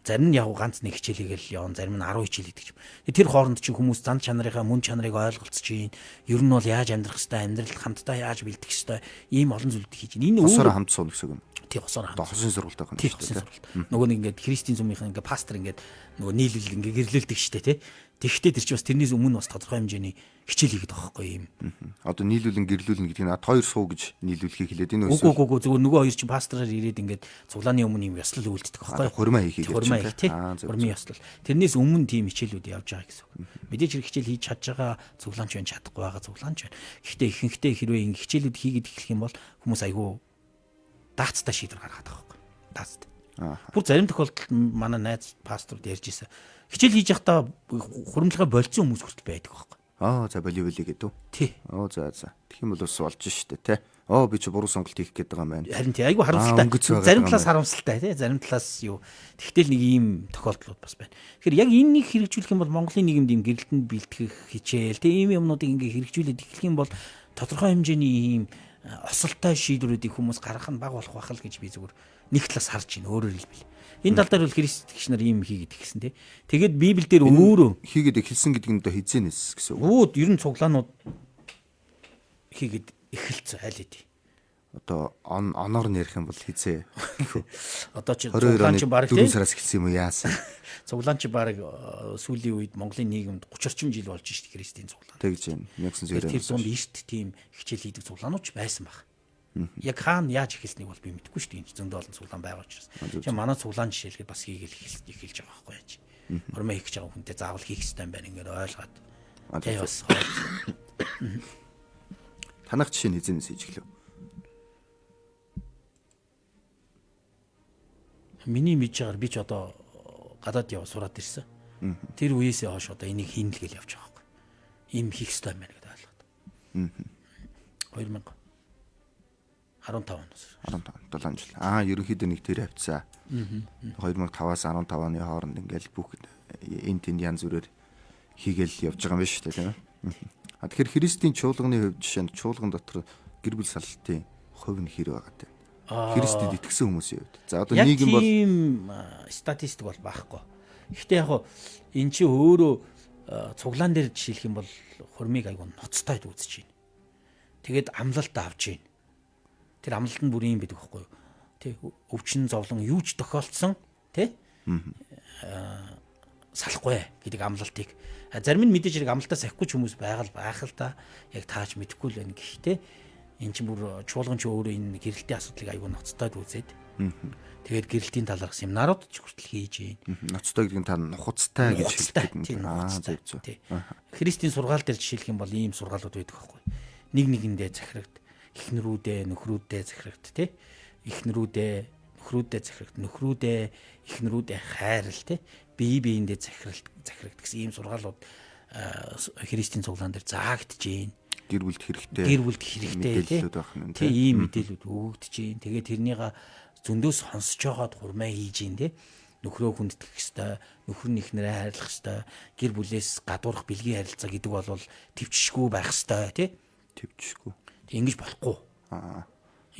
зарим нь яг ганц нэг хичээлийгэл явна зарим нь 10 хичээл хийдэг ч юм. Тэр хооронд чинь хүмүүс зан чанарынхаа мөн чанарыг ойлголцож чинь ер нь бол яаж амьдрах хэвээр амьдралд хамтдаа яаж бэлдэх хэвээр ийм олон зүйлүүд хийж байна. Энэ өөрөө хамт суун гэсэн үг. Тий хосоор хамт. Хосын сургуультай хүн шүү дээ. Нөгөө нэг ингээд христийн зүмийнхэн ингээд пастор ингээд нөгөө нийлэл ингээд гэрлэлдэг штэ тий. Тэгэхдээ тэр чинь бас тэрнээс өмнө бас тодорхой хэмжээний хичээл хийгээд байгаа байхгүй юм. Одоо нийлүүлэн гэрлүүлэн гэдэг нь хоёр суу гэж нийлүүлэхийг хэлээд энэ үгүй зүгээр нөгөө хоёр чинь пастораар ирээд ингээд цуглааны өмнө юм ёслол үйлддэг байхгүй. Хурмаа хийх гэж байна тий. Хурмын ёслол. Тэрнээс өмнө тийм хичээлүүд явж байгаа гэсэн үг. Мэдээж хэрэг хичээл хийж чадж байгаа цуглаанч байна чадахгүй байгаа цуглаанч байна. Гэхдээ ихэнхдээ хэрвээ ингэ хичээлүүд хийгээд эхлэх юм бол хүмүүс айгүй даацтай шийдвэр гаргаад байгаа байхгүй. Даацтай. Бүр зарим тохиолдолд манай найз пасторд ярьж ирсэн. Хичээл хийж явахдаа хуримтлага болцсон хүмүүс хүртэл байдаг байхгүй. За боливол гэдэг үү? Тий. За. Тэгэх юм бол бас болж штэ тий. Би чи буруу сонголт хийх гээд байгаа юм байна. Харин тий айгүй харамсалтай. Зарим талаас харамсалтай тий. Зарим талаас юу. Тэгтэл нэг ийм тохиолдлууд бас байна. Тэгэхээр яг энэнийг хэрэгжүүлэх юм бол Монголын нийгэмд ийм гэрэлтэнд бэлтгэх хичээл тий ийм юмнуудыг ингээ хэрэгжүүлээд эхлэх юм бол тодорхой хэмжээний ийм осолтой шийдвэрүүдийг хүмүүс гаргах нь баг болох байх л гэж би зүгээр нэг талаас харж байна. Өөрөөр хэлбэл энэ тал дээр бол христч нар ийм хийгээд ихсэн тий. Тэгээд Библи дээр өөрөө хийгээд эхэлсэн гэдэг нь одоо хизээнэс гэсэн үг. Үүд ер нь цуглаанууд хийгээд эхэлсэн аль хэдий. Одоо оноор нэрх юм бол хизээ. Одоо чи цуглаан чи баг тий 4 сараас эхэлсэн юм уу яасан. Цуглаан чи баг сүүлийн үед Монголын нийгэмд 30 орчим жил болж шít христийн цуглаан. Тэгж байна. 1990-д. Тэр дунд эрт тийм хичээл хийдэг цуглаанууд ч байсан баг. Яг хаана яаж эхэлснийг бол би мэдэхгүй шүү дээ. Зөндөө олон цуглаан байгаа учраас. Чи манай цуглаан жишээлгээд бас хийгээл эхэлж байгаа байхгүй яаж. Хурмаа хийх гэж байгаа хүнтэй заавал хийх хэрэгтэй юм байна ингээд ойлгоод. тий. Тэгээ бас Танах жишээ нь эзэнээс хийж эхлэв. миний мэдж байгаагаар би ч одоо гадаад яв сураад ирсэн. Тэр үеэсээ хойш одоо энийг хийн л гэж явж байгаа байхгүй. Ийм хийх хэрэгтэй юм байна гэдээ ойлгоод. 2015 оноос. 7 жил. Ерөнхийдөө нэг тэр авцсан. 2005-аас 15 оны хооронд ингээл бүх энэ тэнд янз бүрээр хийгээл явж байгаа юм байна шүү дээ, тийм ээ. Тэгэхээр Христийн чуулганы хувьд жишээ нь чуулган дотор гэр бүл салтын хувь нь хэр байгаа тийм. Христэд итгэсэн хүмүүсийн хувьд. За одоо нийгэм бол ийм статистик бол байхгүй. Гэхдээ яг эн чи өөрөө цуглаан дээр жишээлх юм бол хурмыг айгу ноцтой үзэж байна. Тэгээд амлалт авч байна. Тэр амлалт нь бүр юм байдаг байхгүй юу? Тэ өвчин зовлон юу ч тохиолдсон тэ салахгүй гэдэг амлалтыг зарим нь мэдээж хэрэг амлалтаа сахихгүй ч хүмүүс байх л да. Яг тааж мэдэхгүй л байна. Гэхдээ эн чинь бүр чуулган ч өөрөө энэ гэрэлтийн асуудлыг аягүй ноцтойд үзээд тэгээд гэрэлтийн талаарх семинарууд ч хүртэл хийж байна. ноцтой гэдэг нь та нухацтай гэж хэлдэг юм. Зөв. Христийн сургаал дээр жишээлх юм бол ийм сургаалууд байдаг байхгүй. Нэг нэгэндээ захирагд, эхнэрүүдээ, нөхрүүдээ захирагд, тий? Эхнэрүүдээ, нөхрүүдээ захирагд, нөхрүүдээ, эхнэрүүдээ хайрал, тий? Бие биендээ захирагд гэсэн ийм сургаалууд Христийн цуглаан дээр заагдж байна. Гэр бүлд хэрэгтэй тий ийм мэдээлүүд өгөгдөж байна. Тэгээд тэрнийга зөндөөс сонсож байгаад хурмаа хийж байна тий. Нөхрөө хүндэтгэх ёстой, нөхөр нь ихнэрээ хайрлах ёстой, гэр бүлээс гадуурх бэлгийн харилцаа гэдэг бол төвчшгүй байх ёстой тий. Төвчшгүй. Ингэж болохгүй.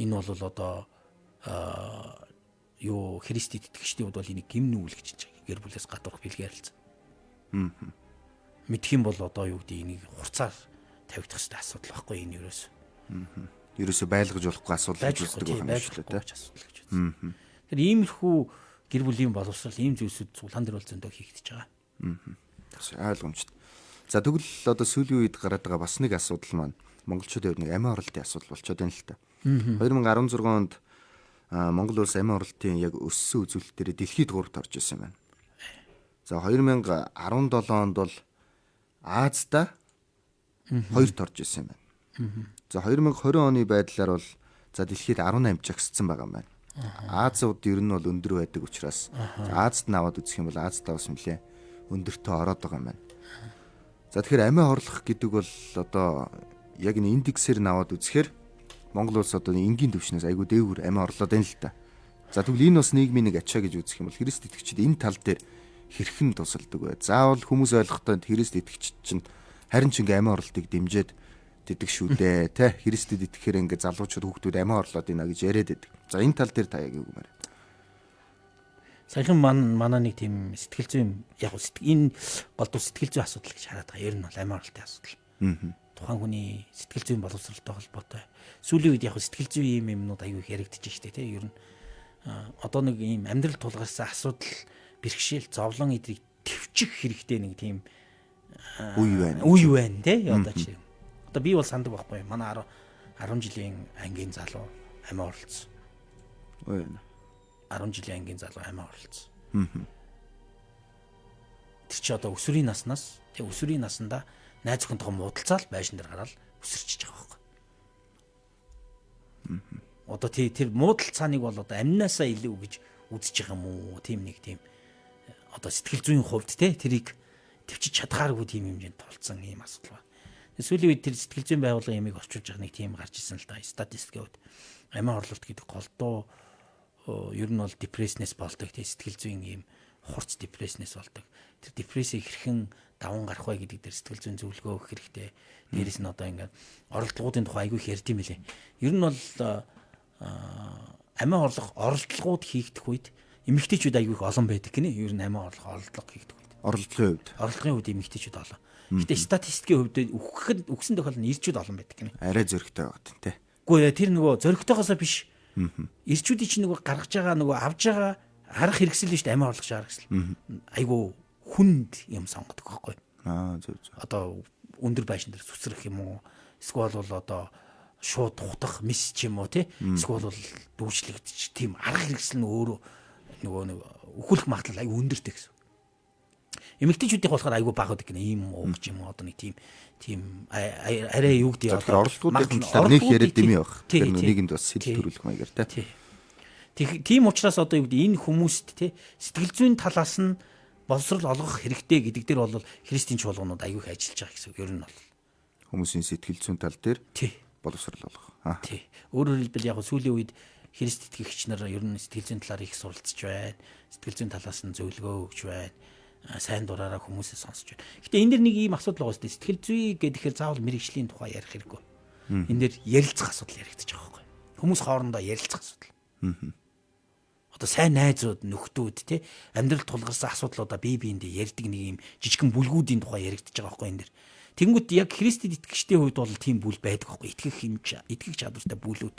Энэ бол одоо Христэд итгэгчдийн хувьд бол энийг гимн үйл гэж чинь гэр бүлээс гадуурх бэлгийн харилцаа. Мэдх юм бол одоо юу гэдэг энийг хурцаар тавигдах хэрэгтэй асуудал байхгүй энэ ерөөс. Ерөөсө байлгаж болохгүй асуудал гэж үздэг байна шүү дээ. Тэр иймэрхүү гэр бүлийн боловсрал ийм зүйлсүүд цуглаан дээр бол зөндөө хийгдэж байгаа. Ойлгомжтой. За тэгвэл одоо сүүлийн үед гараад байгаа бас нэг асуудал маань монголчуудын хувьд нэг амиа оролтын асуудал болчиход байна л та. 2016 онд Монгол улс амиа оролтын яг өссөн үзүүлэлт дээр дэлхийд 3-т орж ирсэн юм байна. За 2017 онд бол Азида 2-т орж ирсэн юм байна. За 2020 оны байдлаар бол за дэлхийд 18 жагссан байгаа юм байна. Азиуд ер нь бол өндөр байдаг учраас Азид наваад үзэх юм бол Азидаа бас нэлээ өндөртөө ороод байгаа юм байна. За тэгэхээр амиа орлох гэдэг бол одоо яг энэ индексээр наваад үзэхээр Монгол улс одоо энгийн түвшнээс айгүй дээгүүр амиа орлоод байна л та. За тэгвэл энэ бас нийгмийн нэг ачаа гэж үзэх юм бол Христ итгэгчид энэ тал дээр хэрхэн тусалдаг вэ? Заавал хүмүүс ойлгохдоо Христ итгэгчид чинь харин ч ингээ амиа орлтыг дэмжиж тэдэг шүү дээ. Тэ Христэд итгэхээр ингээ залуучууд хүүхдүүд амиа орлоод ина гэж яриад байдаг. За энэ тал дээр та яг юу гэмээр? Саяхан манай нэг тийм сэтгэл зүйн яг энэ голдуу сэтгэл зүйн асуудал гэж хараад байгаа. Ер нь бол амиа орлтын асуудал. Тухайн хүний сэтгэл зүйн боловсролтой холбоотой. Сүүлийн үед яг сэтгэл зүйн юмнууд аюу их яригдчих штэ тий. Ер нь одоо нэг ийм амьдрал тулгарсан асуудал, бэрхшээл, зовлон эдрийг төвчих хэрэгтэй нэг тийм үе байна тий. Одоо чи. Одоо би бол сандаг байхгүй. Манай 10 жилийн ангийн залуу амиа орлцсон. 10 жилийн ангийн залуу амиа орлцсон. Тэр чи одоо өсвөрийн наснаас тэг өсвөрийн наснда найз охинтойгоо муудалцаал байшин дээр гараад өсөрчиж байгаа байхгүй. Одоо тэр муудалцааныг бол одоо амнаасаа илүү гэж үзэж байгаа юм уу? Тийм нэг тийм одоо сэтгэл зүйн хувьд те тэрийг төвчиж чадхааргүй тийм хэмжээнд тулцсан ийм асуудал байна. Сүүлийн үед тэр сэтгэл зүйн байгууллагын ямиг орчуулж байгаа нэг тийм гарч ирсэн л да. Статистикийн хувьд амиа орлолт гэдэг голдуу ер нь бол депресснээс болдог те сэтгэл зүйн ийм хурц депресснээс болдог. Тэр депрессийг хэрхэн даван гарах вэ гэдэг дээр сэтгэл зүйн зөвлөгөө өгөх хэрэгтэй. Дээрээс нь одоо ингээд оролдлогуудын тухай айгүй их ярьд юм билээ. Ер нь бол амиа орлох оролдлогууд хийгдэх үед эмэгтэйчүүд айгүй их олон байдаг гинэ. Ер нь амиа оролдлого хийгдэх үед. Оролдлогын үед эмэгтэйчүүд олон. Гэтэ статистикийн хувьд өгсөн тохиолдолд ирчүүд олон байдаг гинэ. Арай зөрөгтэй байгаа тийм. Үгүй ээ тэр нөгөө зөрөгтэйгоосоо биш. Ирчүүдийн чинь нөгөө гаргаж байгаа нөгөө авж байгаа харах хэрэгсэл нь шүү дээ амиа орлох шааргасл. Айгүй хүнд юм сонгодог байхгүй. Зөв. Одоо өндөр байшин дээр сүсрэх юм уу? Эсвэл бол одоо шууд хутах мис ч юм уу тий? Эсвэл бол дүүжлэгдэж тийм арга хэрэгсэл нь өөрөө нөгөө өхөлөх магадлал айгүй өндөртэй гэсэн. Эмэгтэйчүүдийн болохоор айгүй баг байдаг гэнэ. Ийм уугч юм одоо нэг тийм арай юу гэдэг Тэгэхээр орлогуудын талаар нэг яриад дэмий баг. Тэгэхээр нийгэмд бас сэтэл төрүүлэх маягаар тий. Тийм учраас одоо юу гэдэг энэ хүмүүст тий сэтгэл зүйн талаас нь боловсрол олгох хэрэгтэй гэдэг дээр бол христийн чуулганууд аягүй их ажиллаж байгаа гэсэн үг. Ер нь бол хүмүүсийн сэтгэл зүйн тал дээр тий боловсрол олгох. Тий. Өөрөөр хэлбэл яг сүүлийн үед Христ итгэгч нар ер нь сэтгэл зүйн талаар их суралцж байна. Сэтгэл зүйн талаас нь зөвлөгөө өгч байна. Сайн дураараа хүмүүсээ сонсож байна. Гэтэ энэ дэр нэг ийм асуудал байгаа шүү дээ. Сэтгэл зүй гэхээр заавал мэрэгжлийн тухай ярих хэрэггүй. Энэ дэр ярилцах асуудал яригдчих байгаа байхгүй. Хүмүүс хоорондоо ярилцах асуудал. Одоо сайн найзууд, нөхдүүд тий амьдрал тулгарсан асуудлуудаа бие биендээ ярьдаг нэг ийм жижигхэн бүлгүүдийн тухай яригдчих байгаа байхгүй энэ дэр. Тэнгүүт яг Христэд итгэгчдийн хувьд бол тийм бүл байдаг байхгүй. Итгэх чадвартай бүлүүд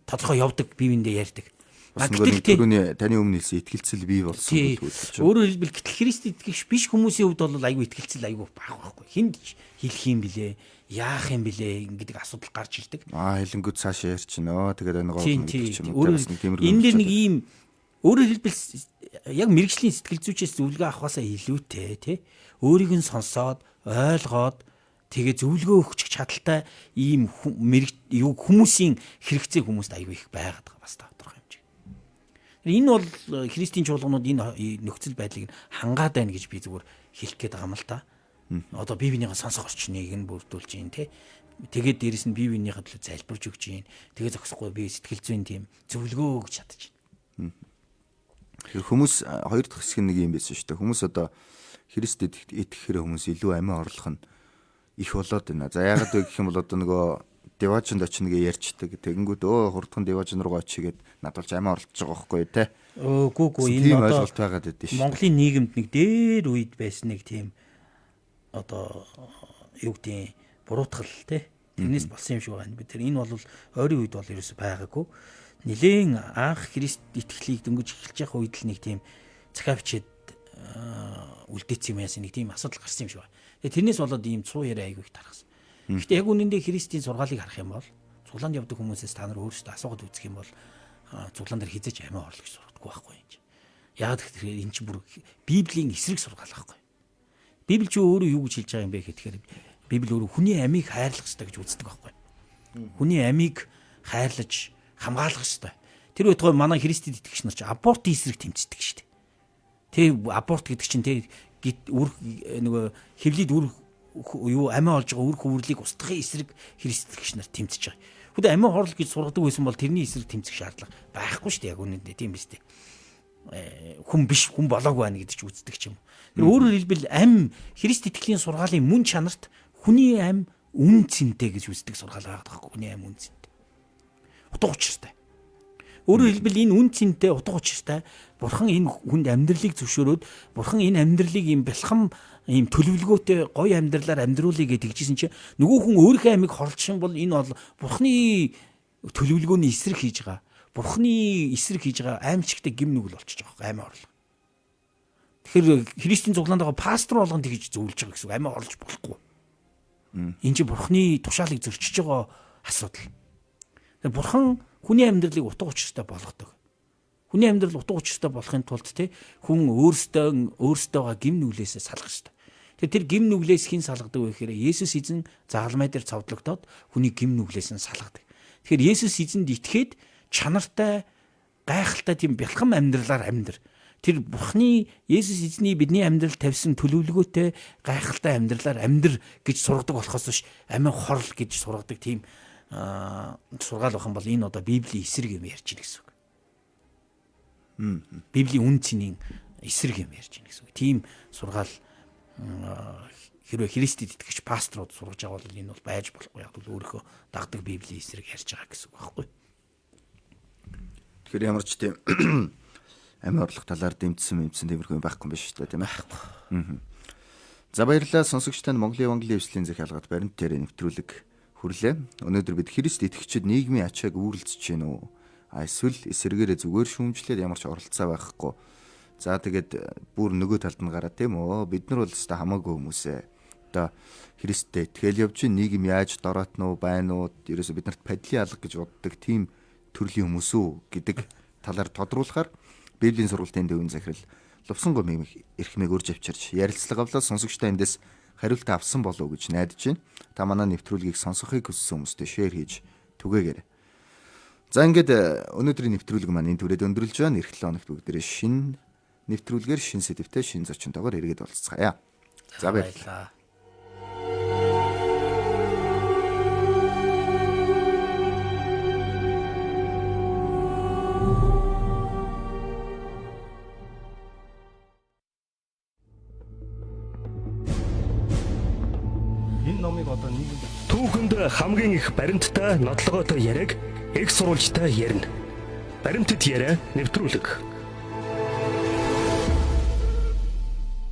тодорхой явдаг, бие биендээ ярьдаг. Гэтэл түрүүний таны өмнө хэлсэн итгэлцэл бий болсон бүлгүүд. Өөрөөр хэлбэл гэтэл Христэд итгэгч биш хүмүүсийн хувьд бол айгүй итгэлцэл айгүй бага байхгүй. Хинд хэлэх юм блэ? Яах юм блэ гэдэг асуудал гарч ирдэг. Хэлэнгүүд цаашаа ярьчихноо. Тэгээд энэ гол нэг юм уу. Энэ дэр нэг ийм өөрөөр хэлбэл яг мэрэгжлийн сэтгэл зүйчээс зөвлөгөө авахаасаа илүүтэй тий өөрийг нь сонсоод ойлгоод тэгээ зөвлөгөө өгч чадaltaй ийм хүмүүсийн хэрэгцээ хүмүүст аягүй их байгаад байгаа бас тодорхой хэмжээ. Энэ бол христийн чуулганууд энэ нөхцөл байдлыг хангаад байна гэж би зүгээр хэлэх гээд байгаа юм л та. Одоо бие биенийхээ сонсох орчныг нь бүрдүүлж гин тий. Тэгээд дээрэс нь бие биенийхээ төлөө залбирч өгч гин. Тэгээ зогсохгүй би сэтгэл зүйн тийм зөвлөгөө өгч чадчих. Хүмүүс хоёр дахь хэсэг нэг юм байсан шүү дээ. Хүмүүс одоо Христэд итгэхээр хүмүүс илүү амиа орлох нь их болоод байна. За яагаад вэ гэх юм бол одоо нөгөө деважинд очно гэж ярьчдаг. Тэгэнгүүт хурдхан деважин руу очигээд надад ч амиа орлож байгаа байхгүй тий. Гүү энэ одоо ойлголт байгаад байдсан шүү. Монголын нийгэмд нэг дээр үед байсан нэг тийм одоо юу гэдэг буруутгал тий. Тэрнээс болсон юм шиг байна. Би тэр энэ бол ойрын үед бол ерөөсөй байгаагүй. Нилийн анх Христ итгэлийг дөнгөж эхэлж явах үед л нэг тийм цахавчэд үлдээсэн юм яасан нэг тийм асуудал гарсан юм шиг байна. Тэгээ тэрнээс болоод ийм цуу яриа айгүй их тархсан. Гэхдээ яг үнэндээ Христийн сургаалыг харах юм бол цуглаанд явдаг хүмүүсээс та нар өөрсдөө асуугаад үзэх юм бол цуглаан дээр хизээч амиа орлох гэж сургадаггүй байхгүй юм чи. Яг тэгэхээр энэ чинь бүр Библийн эсрэг сургаал байхгүй. Библи ч өөрөө юу гэж хэлж байгаа юм бэ гэхээр Библи өөрөө хүний амийг хайрлах ёстой гэж үздэг байхгүй. Хүний амийг хайрлаж хамгаалах ёстой. Тэр байтугай манай Христэд итгэгч нар чи абортын эсрэг тэмцдэг шүү дээ. Тэ аборт гэдэг чинь тэ нөгөө хэвлийд юу амиа олж байгаа үр хөвөрлийг устгахын эсрэг Христ итгэгч нар тэмцэж байгаа. Хүдэ амиа хорлол гэж сургадаг байсан бол тэрний эсрэг тэмцэх шаардлага байхгүй шүү дээ яг үнэндээ тийм биз дээ. Хүн биш хүн болоогүй байна гэдэг чи үздэг ч юм. Тэр өөрөөр хэлбэл Христ итгэлийн сургаалын мөн чанарт хүний ам үн цэнтэй гэж үздэг сургаал байгаа байхгүй хүний ам үн цэнтэй. Утга учиртай. Өөрөөр хэлбэл энэ үн цэнтэй утга учиртай бурхан энэ хүнд амьдралыг зөвшөөрөөд бурхан энэ амьдралыг юм бэлхам ийм төлөвлөгөөтэй гоё амьдралаар амьдруулъя гэж тэгжсэн чинь нөгөө хүн өөрийнхөө амийг хорлчихсан бол энэ бол бурханы төлөвлөгөөний эсрэг хийж байгаа. Бурханы эсрэг хийж байгаа аймчигтай гим нүгэл болчихж байгаа амиа орлоо. Тэгэхээр Христийн цуглаанд байгаа пастор болгонд тэгж зөвлөж байгаа гэсэн амиа орлож болохгүй. Энэ чинь бурханы тушаалыг зөрчиж байгаа асуудал. Бурхан хүний амьдралыг утга учиртай болгодог. Хүний амьдрал утга учиртай болохын тулд хүн өөртөөгаа гим нүглээсээ салах ёстой. Тэр гим нүглээс хэн салгадаг вэ гэхээр Есүс эзэн загалмай дээр цовдлогдоод хүний гим нүглээс нь салгадаг. Тэгэхээр Есүс эзэнд итгээд чанартай гайхалтай тийм бэлхам амьдралаар амьдр. Тэр Бурхны Есүс эзний бидний амьдралд тавьсан төлөвлөгөөтэй гайхалтай амьдралаар амьдр гэж сургадаг болохоос биш амин хорл гэж сургадаг тийм сургаал бахан бол энэ одоо Библийн эсрэг юм ярьж байна гэсэн үг. Библийн үн цэнийн эсрэг юм ярьж байна гэсэн үг. Тийм сургаал хэрвээ Христэд итгэгч пасторууд сургаж байгаа бол энэ бол байж болохгүй. Яг л өөрийнхөө дагдаг Библийн эсрэг ярьж байгаа гэсэн үг байхгүй. Тэгэхээр ямар ч тийм амин орлох талаар дэмжсэн тиймэрхүү байхгүй юм биш үү тийм ээ. За баярлалаа сонсогч танд Монголын Евангелийн эвслийн захиалгад баримт дээр нэвтрүүлэг хүрлээ. Өнөөдөр бид Христ итгэгчид нийгмийн ачааг үүрлцэж гин үү? Эсвэл эсэргээрээ зүгээр шүүмжлээд ямар ч оролцоо байхгүй. За тэгээд бүр нөгөө талд нь гараад тийм үү? Бид нар бол өстой хамаагүй хүмүүсээ. Одоо Христтэй итгэл явж нийгэм яаж дороотно уу байна уу? Ерөөсө бид нарт падлын алга гэж боддог тийм төрлийн хүмүүс үү гэдэг талаар тодруулахаар Библийн сургалтын төвийн захирал Лувсан гомиг эрхмийг үрж авчирч ярилцлага авлаа сонсогчдоо эндээс хариулт авсан болов уу гэж найдаж байна. Та манай нэвтрүүлгийг сонсохыг хүссэн хүмүүстээ шеэр хийж түгээгээрэй. За ингээд өнөөдрийн нэвтрүүлэг маань энэ түрээд өндөрлж байна. Эх 7 хоногт бүгдээрээ шинэ нэвтрүүлгээр шинэ сэдвтэй шинэ зочинтойгоор эргээд уулзцгаая. За баярлалаа. Түүхэнд хамгийн их баримттай нотлогоотой яриаг их сурвалжтай ярина. Баримтат яриа нэвтрүүлэг.